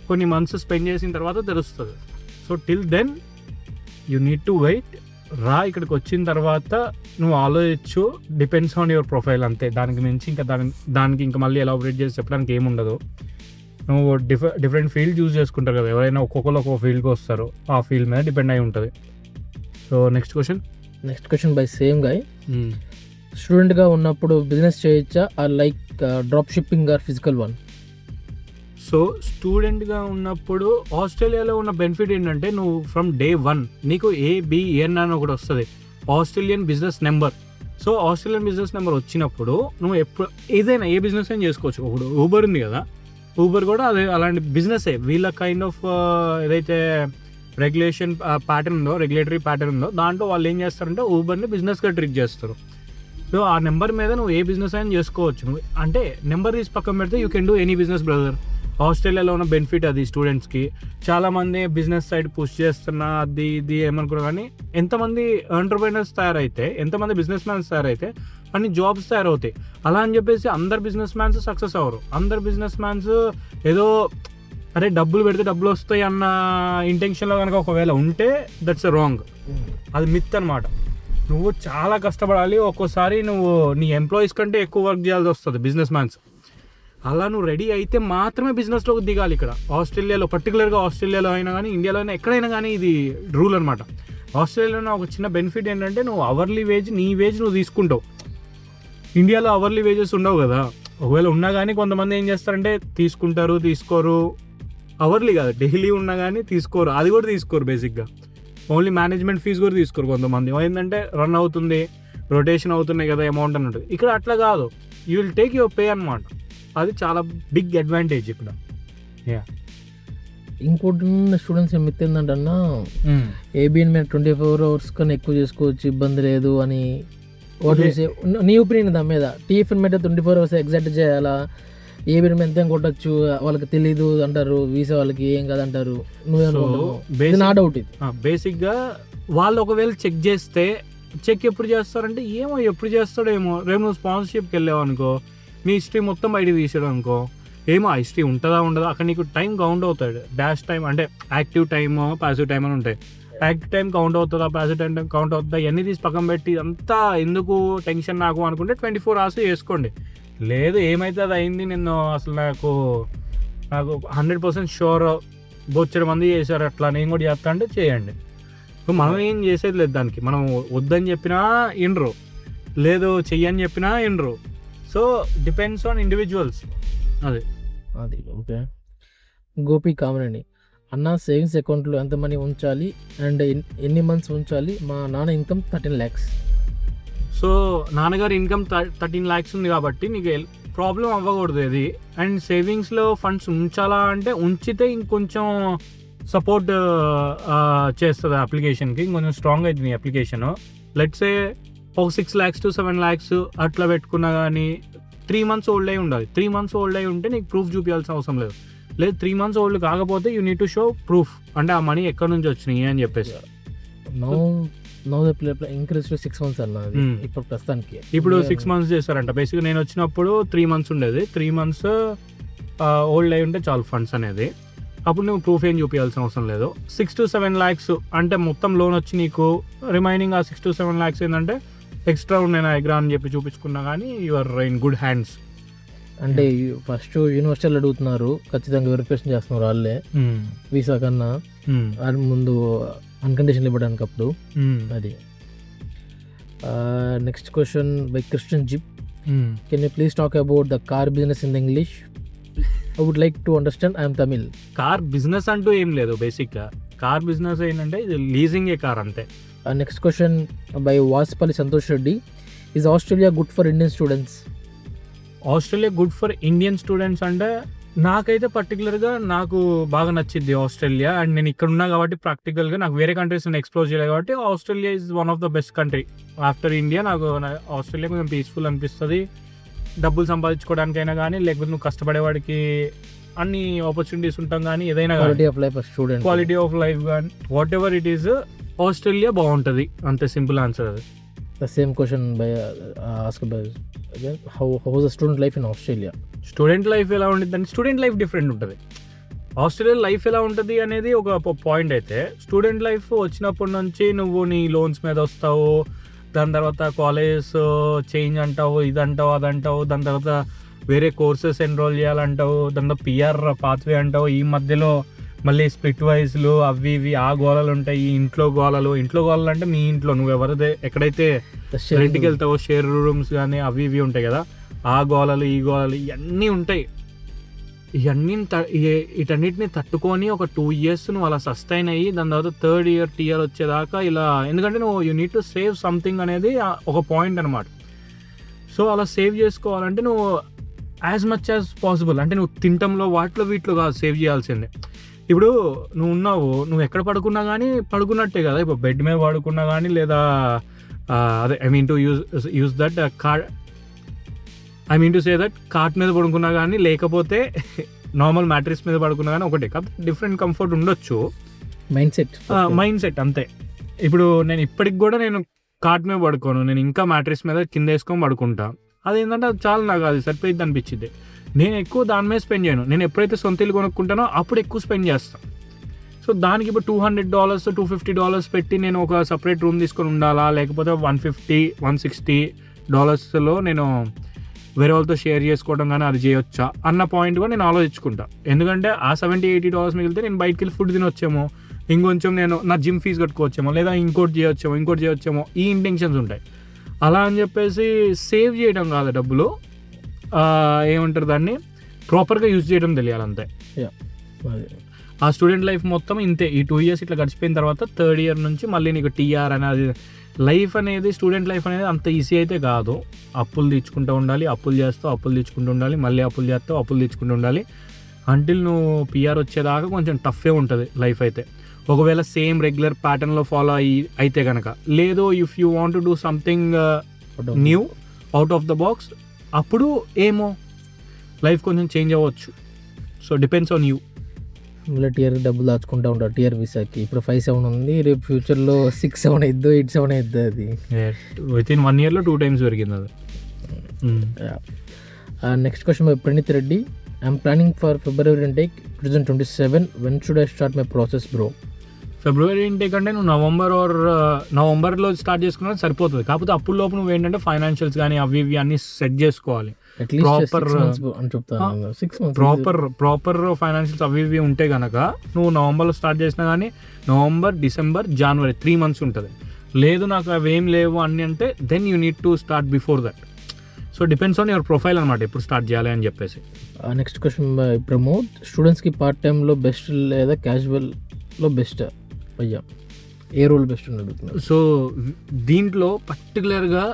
కొన్ని మంత్స్ స్పెండ్ చేసిన తర్వాత తెలుస్తుంది. So till then you need to wait. రా, ఇక్కడికి వచ్చిన తర్వాత నువ్వు ఆలోచించు, డిపెండ్స్ ఆన్ యువర్ ప్రొఫైల్ అంతే. దానికి మించి ఇంకా దానికి ఇంకా మళ్ళీ ఎలాబరేట్ చేసి చెప్పడానికి ఏముండదు. నువ్వు డిఫరెంట్ ఫీల్డ్ చూస్ చేసుకుంటారు కదా, ఎవరైనా ఒక్కొక్కరు ఒక్కొక్క ఫీల్డ్కి వస్తారు, ఆ ఫీల్డ్ మీద డిపెండ్ అయి ఉంటుంది. So next question by same guy. స్టూడెంట్గా ఉన్నప్పుడు బిజినెస్ చేయొచ్చా or like drop shipping or physical one? So స్టూడెంట్గా ఉన్నప్పుడు ఆస్ట్రేలియాలో ఉన్న బెనిఫిట్ ఏంటంటే నువ్వు ఫ్రమ్ డే 1 నీకు ABN అని ఒకటి వస్తుంది, Australian business number. So Australian business number వచ్చినప్పుడు నువ్వు ఎప్పుడు ఏదైనా ఏ బిజినెస్ అయినా చేసుకోవచ్చు. ఇప్పుడు ఊబర్ ఉంది కదా, ఊబర్ కూడా అదే అలాంటి బిజినెసే. వీళ్ళ కైండ్ ఆఫ్ ఏదైతే రెగ్యులేషన్ ప్యాటర్న్ ఉందో, రెగ్యులేటరీ ప్యాటర్న్ ఉందో, దాంట్లో వాళ్ళు ఏం చేస్తారంటే ఊబర్ని బిజినెస్గా ట్రీట్ చేస్తారు. సో ఆ నెంబర్ మీద నువ్వు ఏ బిజినెస్ అయినా చేసుకోవచ్చు. నువ్వు అంటే నెంబర్ తీసి పక్కన పెడితే you can do any business brother. ఆస్ట్రేలియాలో ఉన్న బెనిఫిట్ అది స్టూడెంట్స్కి. చాలామంది బిజినెస్ సైడ్ పుష్ చేస్తున్నా అది ఇది ఏమనుకున్నా కానీ ఎంతమంది ఎంటర్ప్రైనర్స్ తయారైతే, ఎంతమంది బిజినెస్ మ్యాన్స్ తయారైతే అన్ని జాబ్స్ తయారవుతాయి. అలా అని చెప్పేసి అందరు బిజినెస్ మ్యాన్స్ సక్సెస్ అవ్వరు. అందరు బిజినెస్ మ్యాన్స్ ఏదో అరే డబ్బులు పెడితే డబ్బులు వస్తాయి అన్న ఇంటెన్షన్లో కనుక ఒకవేళ ఉంటే దట్స్ రాంగ్. అది మిత్ అనమాట. నువ్వు చాలా కష్టపడాలి, ఒక్కోసారి నువ్వు నీ ఎంప్లాయీస్ కంటే ఎక్కువ వర్క్ చేయాల్సి వస్తుంది బిజినెస్ మ్యాన్స్. అలా నువ్వు రెడీ అయితే మాత్రమే బిజినెస్లోకి దిగాలి. ఇక్కడ ఆస్ట్రేలియాలో, పర్టికులర్గా ఆస్ట్రేలియాలో అయినా కానీ ఇండియాలో అయినా ఎక్కడైనా కానీ ఇది రూల్ అనమాట. ఆస్ట్రేలియాలో ఒక చిన్న బెనిఫిట్ ఏంటంటే నువ్వు అవర్లీ వేజ్, నీ వేజ్ నువ్వు తీసుకుంటావు. ఇండియాలో అవర్లీ వేజెస్ ఉండవు కదా, ఒకవేళ ఉన్నా కానీ కొంతమంది ఏం చేస్తారంటే తీసుకుంటారు, తీసుకోరు. అవర్లీ కాదు, డైలీ ఉన్నా కానీ తీసుకోరు, అది కూడా తీసుకోరు. బేసిక్గా ఓన్లీ మేనేజ్మెంట్ ఫీజు కూడా తీసుకోరు కొంతమంది. ఏంటంటే రన్ అవుతుంది, రొటేషన్ అవుతున్నాయి కదా అమౌంట్ అని ఉంటుంది. ఇక్కడ అట్లా కాదు, you will take your pay అనమాట. అది చాలా బిగ్ అడ్వాంటేజ్ ఇక్కడ. ఇంకోటి స్టూడెంట్స్ మిత్ ఏంటంటన్నా ABN మీద 24 hours కన్నా ఎక్కువ చేసుకోవచ్చు, ఇబ్బంది లేదు అని. నీ ఒపీనియన్ దాని మీద? TFN మీద 24 hours ఎగ్జాక్ట్ చేయాలా? ABN మీద ఎంత కొట్టచ్చు, వాళ్ళకి తెలీదు అంటారు, వీసా వాళ్ళకి ఏం కాదంటారు. నా డౌట్ ఇది. బేసిక్గా వాళ్ళు ఒకవేళ చెక్ చేస్తే, చెక్ ఎప్పుడు చేస్తారంటే ఏమో ఎప్పుడు చేస్తాడేమో. రేపు నువ్వు స్పాన్సర్షిప్కి వెళ్ళావు అనుకో, నీ హిస్టరీ మొత్తం బయట తీసాడు అనుకో, ఏమో ఆ హిస్టరీ ఉంటుందా ఉండదా, అక్కడ నీకు టైం కౌంట్ అవుతాడు. డాష్ టైం అంటే యాక్టివ్ టైమ్, పాసివ్ టైం అని ఉంటాయి. యాక్టివ్ టైం కౌంట్ అవుతుందా, పాసివ్ టైం కౌంట్ అవుతుందా, ఇవన్నీ తీసి పక్కన పెట్టి అంతా ఎందుకు టెన్షన్ నాకు అనుకుంటే 24 hours చేసుకోండి. లేదు ఏమైతే అది అయింది, నేను అసలు నాకు 100% షూర్ బొచ్చడి మంది చేశారు అట్లా, నేను కూడా చేస్తా అంటే చేయండి. మనం ఏం చేసేది లేదు దానికి. మనం వద్దని చెప్పినా వినరు, లేదు చెయ్యని చెప్పినా వినరు. So depends on individuals. అది ఓకే. గోపి కామనని అన్న, సేవింగ్స్ అకౌంట్లో ఎంత మనీ ఉంచాలి అండ్ ఎన్ని మంత్స్ ఉంచాలి? మా నాన్న ఇన్కమ్ 13 lakhs. సో నాన్నగారి ఇన్కమ్ 13 lakhs ఉంది కాబట్టి నీకు ప్రాబ్లం అవ్వకూడదు ఇది. అండ్ సేవింగ్స్లో ఫండ్స్ ఉంచాలా అంటే ఉంచితే ఇంకొంచెం సపోర్ట్ చేస్తుంది అప్లికేషన్కి, ఇంకొంచెం స్ట్రాంగ్ అవుతుంది ఈ అప్లికేషన్. లెట్సే ఒక 6 lakhs to 7 lakhs అట్లా పెట్టుకున్నా కానీ 3 months ఓల్డ్ అయి ఉండాలి. 3 months ఓల్డ్ అయి ఉంటే నీకు ప్రూఫ్ చూపించాల్సిన అవసరం లేదు. 3 months ఓల్డ్ కాకపోతే you need to show proof, అంటే ఆ మనీ ఎక్కడి నుంచి వచ్చినాయి అని చెప్పేసి. ఇంక్రీజ్ టు 6 months అన్న. ఇప్పుడు ప్రస్తుతానికి ఇప్పుడు 6 months చేస్తారంట. బేసిక్గా నేను వచ్చినప్పుడు 3 months ఉండేది. 3 months ఓల్డ్ అయి ఉంటే చాలు ఫండ్స్ అనేది. అప్పుడు నువ్వు ప్రూఫ్ ఏం చూపించాల్సిన అవసరం లేదు. 6 to 7 lakhs అంటే మొత్తం లోన్ వచ్చి నీకు రిమైనింగ్ ఆ 6 to 7 lakhs ఏంటంటే ఎక్స్ట్రా ఉన్నాయి నా దగ్గర అని చెప్పి చూపించుకున్నా కానీ you are in good hands. అంటే ఫస్ట్ యూనివర్సిటీలు అడుగుతున్నారు, ఖచ్చితంగా వెరిఫికేషన్ చేస్తున్నారు వాళ్ళే వీసా కన్నా ముందు అన్కండిషన్లు ఇవ్వడానికి అప్పుడు. అది next question by Christian zip. Can you please talk about the car business in English? I would like to understand, I'm Tamil. Car business అంటూ ఏం లేదు. బేసిక్గా కార్ బిజినెస్ ఏంటంటే ఇది లీజింగ్ ఏ కార్ అంతే. Next question by Vasupalli Santosh Reddy. Is Australia good for Indian students? Australia good for Indian students అంటే నాకైతే పర్టికులర్గా నాకు బాగా నచ్చింది ఆస్ట్రేలియా. అండ్ నేను ఇక్కడ ఉన్నా కాబట్టి ప్రాక్టికల్గా నాకు వేరే కంట్రీస్ నేను ఎక్స్ప్లోర్ చేయలేదు కాబట్టి Australia is one of the best country after India. నాకు ఆస్ట్రేలియా కొంచెం పీస్ఫుల్ అనిపిస్తుంది. డబ్బులు సంపాదించుకోవడానికైనా కానీ, లేకపోతే నువ్వు కష్టపడేవాడికి అన్ని ఆపర్చునిటీస్ ఉంటాం కానీ ఏదైనా quality of life student, quality of life కానీ whatever it is Australia బాగుంటుంది, అంతే సింపుల్ ఆన్సర్ అది. The same question by ask by how was the student life in Australia? Student life ఎలా ఉంటుంది అంటే స్టూడెంట్ లైఫ్ డిఫరెంట్ ఉంటుంది. Australia life ఎలా ఉంటుంది అనేది ఒక పాయింట్ అయితే, స్టూడెంట్ లైఫ్ వచ్చినప్పటి నుంచి నువ్వు నీ లోన్స్ మీద వస్తావు, దాని తర్వాత కాలేజెస్ చేంజ్ అంటావు, ఇదంటావు అదంటావు, దాని తర్వాత వేరే కోర్సెస్ ఎన్రోల్ చేయాలంటావు, దాని తర్వాత పిఆర్ పాత్వే అంటావు, ఈ మధ్యలో మళ్ళీ స్ప్లిట్ వైజ్లు అవి ఇవి ఆ గోళాలు ఉంటాయి, ఈ ఇంట్లో గోళాలు అంటే మీ ఇంట్లో నువ్వు ఎవరైతే ఎక్కడైతే రెంట్కి వెళ్తావో షేర్ రూమ్స్ కానీ అవి ఇవి ఉంటాయి కదా, ఆ గోళాలు ఈ గోళాలు ఇవన్నీ ఉంటాయి. ఇవన్నీ వీటన్నిటిని తట్టుకొని ఒక 2 years నువ్వు అలా సస్టైన్ అయ్యి దాని తర్వాత థర్డ్ ఇయర్ వచ్చేదాకా ఇలా, ఎందుకంటే నువ్వు you need to save something అనేది ఒక పాయింట్ అనమాట. సో అలా సేవ్ చేసుకోవాలంటే నువ్వు యాజ్ మచ్ యాజ్ పాసిబుల్, అంటే నువ్వు తింటంలో వాటిలో వీటిలో కాదు సేవ్ చేయాల్సిందే. ఇప్పుడు నువ్వు ఎక్కడ పడుకున్నా కానీ పడుకున్నట్టే కదా, ఇప్పుడు బెడ్ మీద పడుకున్నా కానీ లేదా అదే I mean to use that cart మీద పడుకున్నా కానీ లేకపోతే నార్మల్ మ్యాట్రిస్ మీద పడుకున్నా కానీ ఒకటే, కాబట్టి డిఫరెంట్ కంఫర్ట్ ఉండొచ్చు, మైండ్ సెట్ అంతే. ఇప్పుడు నేను ఇప్పటికి కూడా నేను కార్ట్ మీద పడుకోను, నేను ఇంకా మ్యాట్రిస్ మీద కింద వేసుకొని పడుకుంటా. అదేంటంటే అది చాలా నాకు అది సరిపోయింది అనిపించింది. నేను ఎక్కువ దాని మీద స్పెండ్ చేయను, నేను ఎప్పుడైతే సొంత ఇల్లు కొనుక్కుంటానో అప్పుడు ఎక్కువ స్పెండ్ చేస్తాను. సో దానికి ఇప్పుడు $200 $250 పెట్టి నేను ఒక సపరేట్ రూమ్ తీసుకొని ఉండాలా, లేకపోతే $150-160లో నేను వేరే వాళ్ళతో షేర్ చేసుకోవడం కానీ అది చేయొచ్చా అన్న పాయింట్ కూడా నేను ఆలోచించుకుంటా. ఎందుకంటే ఆ $70-80 మిగిలితే నేను బయటికి వెళ్ళి ఫుడ్ తినొచ్చేమో, ఇంకొంచెం నేను నా జిమ్ ఫీజు కట్టుకోవచ్చేమో, లేదా ఇంకోటి చేయొచ్చేమో ఈ ఇంటెన్షన్స్ ఉంటాయి. అలా అని చెప్పేసి సేవ్ చేయడం కాదు డబ్బులు, ఏమంటారు దాన్ని ప్రాపర్గా యూజ్ చేయడం తెలియాలి అంతే. ఆ స్టూడెంట్ లైఫ్ మొత్తం ఇంతే, ఈ 2 years ఇట్లా గడిచిపోయిన తర్వాత థర్డ్ ఇయర్ నుంచి మళ్ళీ నీకు టీఆర్ అనేది లైఫ్ అనేది, స్టూడెంట్ లైఫ్ అనేది అంత ఈజీ అయితే కాదు. అప్పులు తెచ్చుకుంటూ ఉండాలి, అప్పులు తెచ్చుకుంటూ ఉండాలి, మళ్ళీ అప్పులు చేస్తావు, అప్పులు తెచ్చుకుంటూ ఉండాలి అంటిల్ నువ్వు పిఆర్ వచ్చేదాకా కొంచెం టఫే ఉంటుంది లైఫ్ అయితే. ఒకవేళ సేమ్ రెగ్యులర్ ప్యాటర్న్లో ఫాలో అయితే కనుక, లేదు if you want to do something new out of the box, అప్పుడు ఏమో లైఫ్ కొంచెం చేంజ్ అవ్వచ్చు. So depends on you. మళ్ళీ టీఆర్ డబ్బులు దాచుకుంటూ ఉంటారు టీఆర్ వీసాకి. ఇప్పుడు 5-7 ఉంది, రేపు ఫ్యూచర్లో 6-7 అయిద్దో 8-7 అయిద్దో. అది వితిన్ 1 yearలో 2 times పెరిగింది అది. Next question by Praneeth Reddy. I'm planning for February intake 2027. When should I start my process bro? February intake అంటే నువ్వు నవంబర్లో స్టార్ట్ చేసుకున్నా సరిపోతుంది. కాకపోతే అప్పుడు లోపు నువ్వు ఏంటంటే ఫైనాన్షియల్స్ కానీ అవి ఇవి అన్నీ సెట్ చేసుకోవాలి. ప్రాపర్ ఫైనాన్షియల్స్ అవి ఇవి ఉంటే కనుక నువ్వు నవంబర్లో స్టార్ట్ చేసినా కానీ నవంబర్, డిసెంబర్, జనవరి 3 months ఉంటుంది. లేదు నాకు అవి ఏం లేవు అని అంటే then you need to start before that. So depends on your profile అనమాట, ఎప్పుడు స్టార్ట్ చేయాలి అని చెప్పేసి. Next question by Pramod. స్టూడెంట్స్కి పార్ట్ టైంలో బెస్ట్ లేదా క్యాజువల్లో బెస్ట్ అయ్యా, ఏ రోల్ బెస్ట్ అని అడుగుతున్నారు. సో దీంట్లో పర్టికులర్గా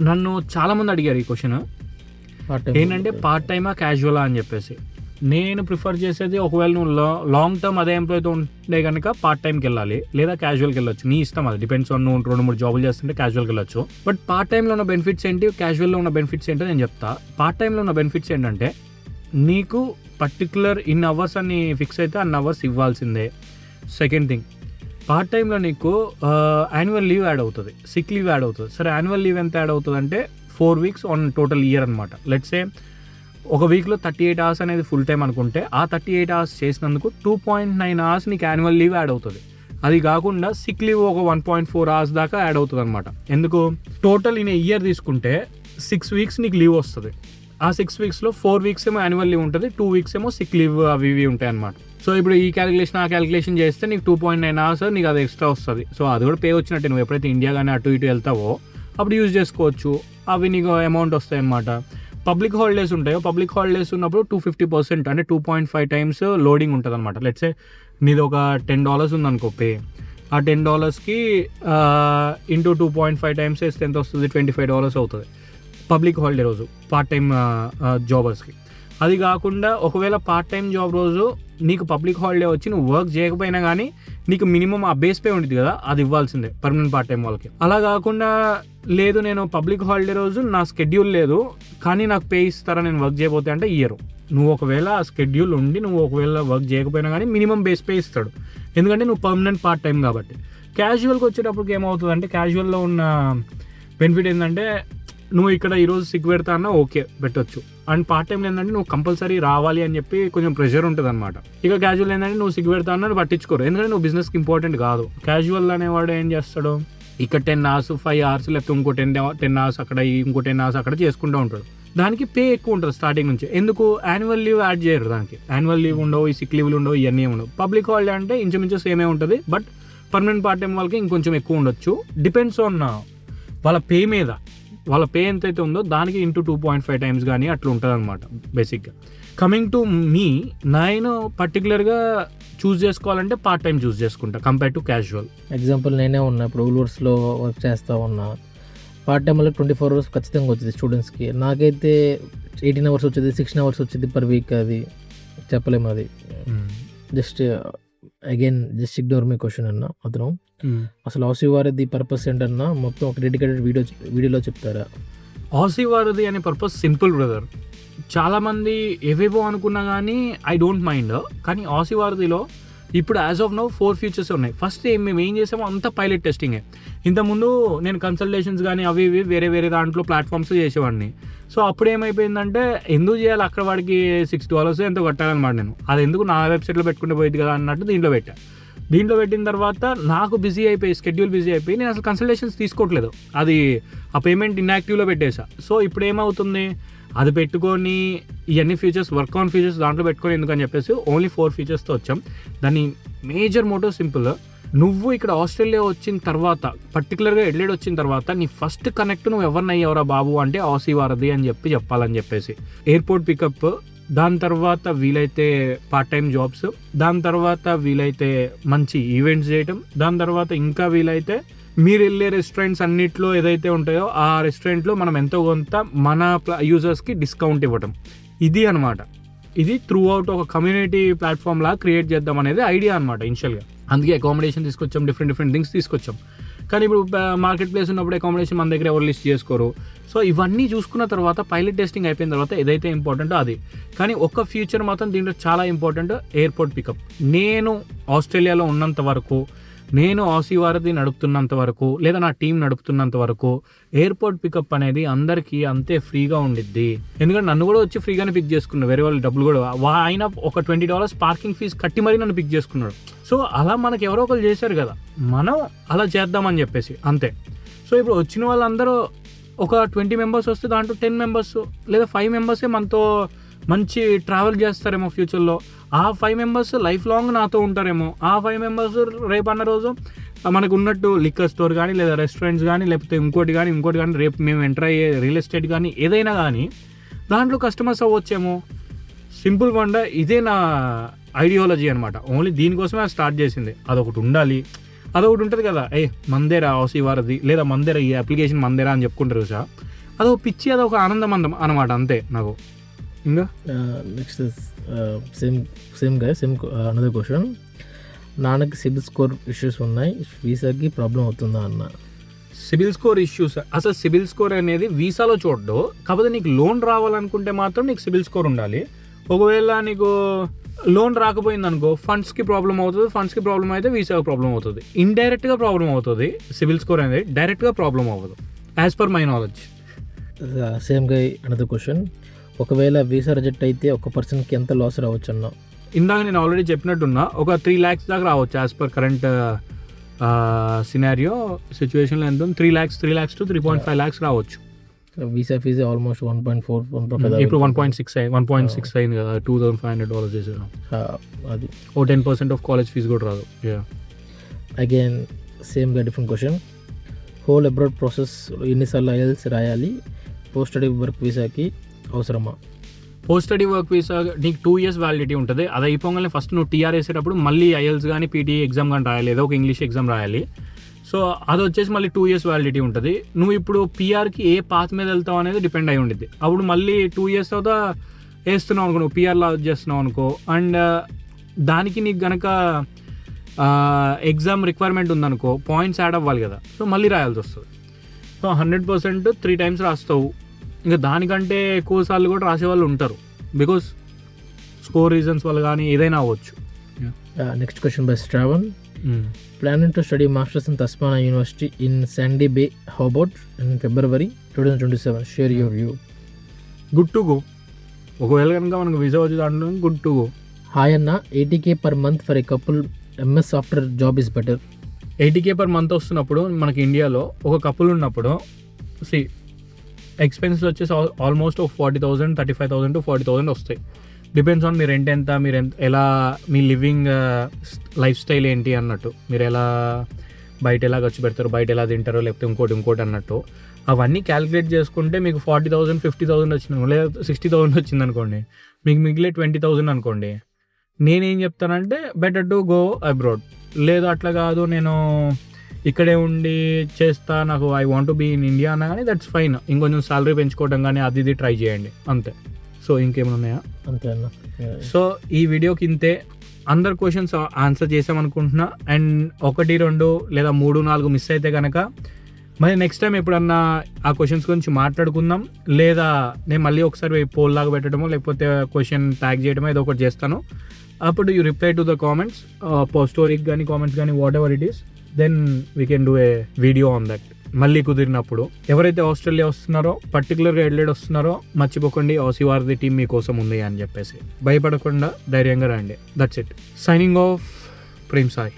నన్ను చాలామంది అడిగారు ఈ క్వశ్చన్, ఏంటంటే పార్ట్ టైమా క్యాజువలా అని చెప్పేసి. నేను ప్రిఫర్ చేసేది, ఒకవేళ నువ్వు లాంగ్ టర్మ్ అదే ఎంప్లాయ్తో ఉంటే కనుక పార్ట్ టైంకి వెళ్ళాలి, లేదా క్యాజువల్కి వెళ్ళొచ్చు, నీ ఇష్టం అది. డిపెండ్స్ ఆన్ నువ్వు 2-3 జాబులు చేస్తుంటే క్యాజువల్కి వెళ్ళొచ్చు. బట్ పార్ట్ టైంలో ఉన్న బెనిఫిట్స్ ఏంటి, క్యాజువల్లో ఉన్న బెనిఫిట్స్ ఏంటో నేను చెప్తా. పార్ట్ టైంలో ఉన్న బెనిఫిట్స్ ఏంటంటే నీకు పర్టికులర్ ఇన్ అవర్స్ అని ఫిక్స్ అయితే అన్ని అవర్స్ ఇవ్వాల్సిందే. సెకండ్ థింగ్, పార్ట్ టైంలో నీకు యాన్యువల్ లీవ్ యాడ్ అవుతుంది, సిక్ లీవ్ యాడ్ అవుతుంది. సరే యాన్యువల్ లీవ్ ఎంత యాడ్ అవుతుంది అంటే 4 weeks ఆన్ టోటల్ ఇయర్ అనమాట. లెట్స్ సే ఒక వీక్లో 38 hours అనేది ఫుల్ టైం అనుకుంటే, ఆ 38 hours చేసినందుకు 2.9 hours నీకు యాన్యువల్ లీవ్ యాడ్ అవుతుంది. అది కాకుండా సిక్ లీవ్ ఒక 1.4 hours దాకా యాడ్ అవుతుంది అనమాట. ఎందుకు, టోటల్ ఇన్ ఇయర్ తీసుకుంటే 6 weeks నీకు లీవ్ వస్తుంది. ఆ 6 weeksలో 4 weeks ఏమో యాన్యువల్ లీవ్ ఉంటుంది, 2 weeks ఏమో సిక్ లీవ్ అవి ఇవి ఉంటాయి అనమాట. సో ఇప్పుడు ఈ క్యాలిక్యులేషన్ ఆ క్యాలిక్యులేషన్ చేస్తే నీకు 2.9 hours నీకు అది ఎక్స్ట్రా వస్తుంది. సో అది కూడా పే వచ్చినట్టే, నువ్వు ఎప్పుడైతే ఇండియా కానీ అటు ఇటు వెళ్తావో అప్పుడు యూజ్ చేసుకోవచ్చు, అవి నీకు అమౌంట్ వస్తాయి అన్నమాట. పబ్లిక్ హాలిడేస్ ఉంటాయో, పబ్లిక్ హాలిడేస్ ఉన్నప్పుడు 250% అంటే 2.5 times లోడింగ్ ఉంటుంది అనమాట. లెట్సే నీది ఒక $10 ఉందనుకో పే, ఆ $10కి ఇంటూ 2.5 times వేస్తే ఎంత వస్తుంది, $25 అవుతుంది పబ్లిక్ హాలిడే రోజు పార్ట్ టైం జాబర్స్కి. అది కాకుండా ఒకవేళ పార్ట్ టైం జాబ్ రోజు నీకు పబ్లిక్ హాలిడే వచ్చి నువ్వు వర్క్ చేయకపోయినా కానీ నీకు మినిమం ఆ బేస్ పే ఉంటుంది కదా, అది ఇవ్వాల్సిందే పర్మనెంట్ పార్ట్ టైం వాళ్ళకి. అలా కాకుండా లేదు నేను పబ్లిక్ హాలిడే రోజు నా స్కెడ్యూల్ లేదు కానీ నాకు పే ఇస్తారా నేను వర్క్ చేయబోతే అంటే ఇయ్యరు. నువ్వు ఒకవేళ ఆ స్కెడ్యూల్ ఉండి నువ్వు ఒకవేళ వర్క్ చేయకపోయినా కానీ మినిమం బేస్ పే ఇస్తాడు, ఎందుకంటే నువ్వు పర్మనెంట్ పార్ట్ టైం కాబట్టి. క్యాజువల్కి వచ్చేటప్పటికి ఏమవుతుంది అంటే క్యాజువల్లో ఉన్న బెనిఫిట్ ఏంటంటే నువ్వు ఇక్కడ ఈరోజు సిక్ పెడతా అన్నా ఓకే పెట్టొచ్చు, అండ్ పార్ట్ టైంలో ఏంటంటే నువ్వు కంపల్సరీ రావాలి అని చెప్పి కొంచెం ప్రెషర్ ఉంటుంది అనమాట. ఇక క్యాజువల్ ఏంటంటే నువ్వు సిక్ పెడతా అన్నా పట్టించుకోరు, ఎందుకంటే నువ్వు బిజినెస్కి ఇంపార్టెంట్ కాదు. క్యాజువల్ అనేవాడు ఏం చేస్తాడు, ఇక్కడ 10 hours 5 hours లేకపోతే ఇంకో 10 hours అక్కడ ఇంకో 10 hours అక్కడ చేసుకుంటూ ఉంటాడు. దానికి పే ఎక్కువ ఉంటుంది స్టార్టింగ్ నుంచి. ఎందుకు యాన్యువల్ లీవ్ యాడ్ చేయరు దానికి, యాన్యువల్ లీవ్ ఉండవు, ఈ సిక్ లీవ్లు ఉండవు, ఇవన్నీ ఉండవు. పబ్లిక్ హాలిడే అంటే ఇంచుమించు సేమే ఉంటుంది, బట్ పర్మనెంట్ పార్ట్ టైం వాళ్ళకి ఇంకొంచెం ఎక్కువ ఉండొచ్చు. డిపెండ్స్ ఆన్ వాళ్ళ పే మీద, వాళ్ళ పే ఎంతైతే ఉందో దానికి ఇంటూ 2.5 times కానీ అట్లా ఉంటుంది అనమాట బేసిక్గా. కమింగ్ టు మీ, నేను పర్టికులర్గా చూస్ చేసుకోవాలంటే పార్ట్ టైం చూస్ చేసుకుంటా కంపేర్ టు క్యాజువల్. ఎగ్జాంపుల్ నేనే ఉన్నా ఇప్పుడు ఊల్వర్స్లో వర్క్ చేస్తూ ఉన్నా, పార్ట్ టైంలో 24 hours ఖచ్చితంగా వచ్చింది స్టూడెంట్స్కి. నాకైతే 18 hours వచ్చేది, 16 hours వచ్చింది పర్ వీక్. అది చెప్పలేము. అది just just ignore my question అన్న. అతను అసలు ఆసీ వారధి పర్పస్ ఏంటన్నా మొత్తం ఒక డెడికేటెడ్ వీడియోలో చెప్తారా? ఆసీ వారధి అనే పర్పస్ సింపుల్ బ్రదర్. చాలామంది ఏవేవో అనుకున్నా కానీ ఐ డోంట్ మైండ్, కానీ ఆసీ వారధిలో ఇప్పుడు యాజ్ ఆఫ్ నౌ 4 features ఉన్నాయి. ఫస్ట్ మేము ఏం చేసామో అంతా పైలట్ టెస్టింగే. ఇంతకుముందు నేను కన్సల్టేషన్స్ కానీ అవి ఇవి వేరే వేరే దాంట్లో ప్లాట్ఫామ్స్ చేసేవాడిని. సో అప్పుడు ఏమైపోయిందంటే ఎందుకు చేయాలి, అక్కడ వాడికి $6 ఎంతో కట్టాలన్నమాట. నేను అది ఎందుకు నా వెబ్సైట్లో పెట్టుకుంటే పోయింది కదా అన్నట్టు దీంట్లో పెట్టా. దీంట్లో పెట్టిన తర్వాత నాకు బిజీ అయిపోయి, స్కెడ్యూల్ బిజీ అయిపోయి నేను అసలు కన్సల్టేషన్స్ తీసుకోవట్లేదు. అది ఆ పేమెంట్ ఇన్యాక్టివ్లో పెట్టేసా. సో ఇప్పుడు ఏమవుతుంది, అది పెట్టుకొని ఇవన్నీ ఫీచర్స్, వర్క్ ఆన్ ఫీచర్స్ దాంట్లో పెట్టుకొని ఎందుకని చెప్పేసి ఓన్లీ 4 featuresతో వచ్చాం. దాని మేజర్ మోటో సింపుల్. నువ్వు ఇక్కడ ఆస్ట్రేలియా వచ్చిన తర్వాత, పర్టికులర్గా ఎడ్లైడ్ వచ్చిన తర్వాత నీ ఫస్ట్ కనెక్ట్ నువ్వు ఎవరిని అయ్యావరా బాబు అంటే ఆసీ వారధి అని చెప్పాలని చెప్పేసి. ఎయిర్పోర్ట్ పికప్, దాని తర్వాత వీలైతే పార్ట్ టైం జాబ్స్, దాని తర్వాత వీలైతే మంచి ఈవెంట్స్ చేయటం, దాని తర్వాత ఇంకా వీలైతే మీరు వెళ్ళే రెస్టారెంట్స్ అన్నిట్లో ఏదైతే ఉంటాయో ఆ రెస్టారెంట్లో మనం ఎంతో కొంత మన యూజర్స్కి డిస్కౌంట్ ఇవ్వటం. ఇది అనమాట. ఇది త్రూ అవుట్ ఒక కమ్యూనిటీ ప్లాట్ఫామ్ లాగా క్రియేట్ చేద్దాం అనేది ఐడియా అనమాట ఇనిషియల్గా. అందుకే అకామిడేషన్ తీసుకొచ్చాం, డిఫరెంట్ థింగ్స్ తీసుకొచ్చాం. కానీ ఇప్పుడు మార్కెట్ ప్లేస్ ఉన్నప్పుడు అకామిడేషన్ మన దగ్గర ఎవరు లిస్ట్ చేసుకోరు. సో ఇవన్నీ చూసుకున్న తర్వాత పైలట్ టెస్టింగ్ అయిపోయిన తర్వాత ఏదైతే ఇంపార్టెంటో అది. కానీ ఒక ఫ్యూచర్ మాత్రం దీంట్లో చాలా ఇంపార్టెంట్, ఎయిర్పోర్ట్ పికప్. నేను ఆస్ట్రేలియాలో ఉన్నంత వరకు, నేను ఆసీ వారధి నడుపుతున్నంత వరకు, లేదా నా టీం నడుపుతున్నంత వరకు ఎయిర్పోర్ట్ పికప్ అనేది అందరికీ అంతే ఫ్రీగా ఉండిద్ది. ఎందుకంటే నన్ను కూడా వచ్చి ఫ్రీగానే పిక్ చేసుకున్నాడు, వేరే వాళ్ళు డబ్బులు కూడా. ఆయన ఒక $20 పార్కింగ్ ఫీజు కట్టి మరీ నన్ను పిక్ చేసుకున్నాడు. సో అలా మనకు ఎవరో ఒకరు చేశారు కదా, మనం అలా చేద్దామని చెప్పేసి అంతే. సో ఇప్పుడు వచ్చిన వాళ్ళందరూ ఒక 20 members వస్తే దాంట్లో 10 members లేదా 5 members మనతో మంచి ట్రావెల్ చేస్తారేమో ఫ్యూచర్లో. ఆ 5 members లైఫ్ లాంగ్ నాతో ఉంటారేమో. ఆ 5 members రేపు అన్న రోజు మనకు ఉన్నట్టు లిక్కర్ స్టోర్ కానీ, లేదా రెస్టారెంట్స్ కానీ, లేకపోతే ఇంకోటి కానీ రేపు మేము ఎంటర్ అయ్యే రియల్ ఎస్టేట్ కానీ ఏదైనా కానీ దాంట్లో కస్టమర్స్ అవ్వచ్చేమో. సింపుల్ వండ ఇదే నా ఐడియాలజీ అనమాట. ఓన్లీ దీనికోసమే స్టార్ట్ చేసింది. అదొకటి ఉండాలి, అదొకటి ఉంటుంది కదా, మందేరా ఆసీ వారధి లేదా మందేరా ఈ అప్లికేషన్ మందేరా అని చెప్పుకుంటారు కదా, అదొక పిచ్చి, అదొక ఆనందం అనమాట అంతే నాకు. ఇంకా నెక్స్ట్ సేమ్ అనదర్ క్వశ్చన్. నాన్నకి సిబిల్ స్కోర్ ఇష్యూస్ ఉన్నాయి, వీసాకి ప్రాబ్లం అవుతుందా అన్న? సిబిల్ స్కోర్ ఇష్యూస్, అసలు సిబిల్ స్కోర్ అనేది వీసాలో చూడడు. కాకపోతే నీకు లోన్ రావాలనుకుంటే మాత్రం నీకు సిబిల్ స్కోర్ ఉండాలి. ఒకవేళ నీకు లోన్ రాకపోయింది అనుకో, ఫండ్స్కి ప్రాబ్లం అవుతుంది. ఫండ్స్కి ప్రాబ్లం అయితే వీసాకి ప్రాబ్లం అవుతుంది. ఇండైరెక్ట్గా ప్రాబ్లం అవుతుంది. సిబిల్ స్కోర్ అనేది డైరెక్ట్గా ప్రాబ్లం అవ్వదు, యాజ్ పర్ మై నాలెడ్జ్. సేమ్గా అనదర్ క్వశ్చన్. ఒకవేళ వీసా రిజెక్ట్ అయితే ఒక పర్సన్కి ఎంత లాస్ రావచ్చు అన్న? ఇందాక నేను ఆల్రెడీ చెప్పినట్టున్నా, ఒక 3 lakhs దాకా రావచ్చు యాజ్ పర్ కరెంట్ సినారియో సిచ్యువేషన్లో. ఎంత 3 lakhs to 3.5 lakhs రావచ్చు. వీసా ఫీజు ఆల్మోస్ట్ 1.4 ఇప్పుడు 1.6 అయింది కదా, $2,500 చేసాను. అది 10% ఆఫ్ కాలేజ్ ఫీజు కూడా రాదు. అగైన్ సేమ్గా different question. Whole abroad process ఎన్నిసార్లు IELTS రాయాలి? పోస్ట్ స్టడీ వర్క్ వీసాకి అవసరమా? పోస్ట్ స్టడీ వర్క్ వీసా నీకు 2 years వ్యాలిడిటీ ఉంటుంది. అది అయిపోగానే ఫస్ట్ నువ్వు TR వేసేటప్పుడు మళ్ళీ IELTS కానీ PTE ఎగ్జామ్ కానీ రాయాలి, ఏదో ఒక ఇంగ్లీష్ ఎగ్జామ్ రాయాలి. సో అది వచ్చేసి మళ్ళీ 2 years వ్యాలిడిటీ ఉంటుంది. నువ్వు ఇప్పుడు PRకి ఏ పాత్ మీద వెళ్తావు అనేది డిపెండ్ అయి ఉంటుంది. అప్పుడు మళ్ళీ 2 years తర్వాత వేస్తున్నావు అనుకో, నువ్వు PR లా చేస్తున్నావు అనుకో, అండ్ దానికి నీకు గనక ఎగ్జామ్ రిక్వైర్మెంట్ ఉందనుకో పాయింట్స్ యాడ్ అవ్వాలి కదా, సో మళ్ళీ రాయాల్సి వస్తుంది. So 100% 3 times రాస్తావు. ఇంకా దానికంటే ఎక్కువ సార్లు కూడా రాసేవాళ్ళు ఉంటారు, బికాస్ స్కోర్ రీజన్స్ వల్ల కానీ ఏదైనా అవ్వచ్చు. Next question by Shravan. Planning to study masters in Tasmania university in Sandy Bay Hobart in February 2027. Share your view. Good to go. ఒకవేళ కనుక మనకు వీసా వచ్చి దాంట్లో గుడ్ టు గో. హాయ్ అన్న, 80K per month for a couple, MS after job is better. 80K per month వస్తున్నప్పుడు మనకి ఇండియాలో ఒక కపుల్ ఉన్నప్పుడు ఎక్స్పెన్సెస్ వచ్చేసి ఆల్మోస్ట్ ఒక 40,000, 35,000 to 40,000 వస్తాయి. డిపెండ్స్ ఆన్ మీ రెంట్ ఎంత, మీరు ఎలా మీ లివింగ్ లైఫ్ స్టైల్ ఏంటి అన్నట్టు, మీరు ఎలా బయట ఎలా ఖర్చు పెడతారు, బయట ఎలా తింటారో, లేకపోతే ఇంకోటి అన్నట్టు అవన్నీ క్యాలిక్యులేట్ చేసుకుంటే మీకు 40,000, 50,000 వచ్చింది లేదా 60,000 వచ్చింది అనుకోండి, మీకు మిగిలే 20,000 అనుకోండి. నేనేం చెప్తానంటే బెటర్ టు గో అబ్రాడ్. లేదు అట్లా కాదు నేను ఇక్కడే ఉండి చేస్తా, నాకు I want be in India అన్నా కానీ దట్స్ ఫైన్. ఇంకొంచెం సాలరీ పెంచుకోవడం కానీ అది ఇది ట్రై చేయండి అంతే. సో ఇంకేమైనా ఉన్నాయా? అంతే అన్న. సో ఈ వీడియోకి ఇంతే. అందరు క్వశ్చన్స్ ఆన్సర్ చేసామనుకుంటున్నా. అండ్ 1, 2 లేదా 3, 4 మిస్ అయితే కనుక మరి నెక్స్ట్ టైం ఎప్పుడన్నా ఆ క్వశ్చన్స్ గురించి మాట్లాడుకుందాం, లేదా నేను మళ్ళీ ఒకసారి పోల్ లాగా పెట్టడమో లేకపోతే క్వశ్చన్ ట్యాగ్ చేయడమో ఏదో ఒకటి చేస్తాను. అప్పుడు you reply to the comments, స్టోరీకి కానీ కామెంట్స్ కానీ whatever it is, then we can do a video on that మళ్ళీ కుదిరినప్పుడు. ఎవరైతే ఆస్ట్రేలియా వస్తున్నారో, పర్టికులర్గా ఎడ్లైడ్ వస్తున్నారో మర్చిపోకండి, ఆసీ వారిది టీం మీకోసం ఉంది అని చెప్పేసి భయపడకుండా ధైర్యంగా రండి. That's it. Signing off, Prem Sai.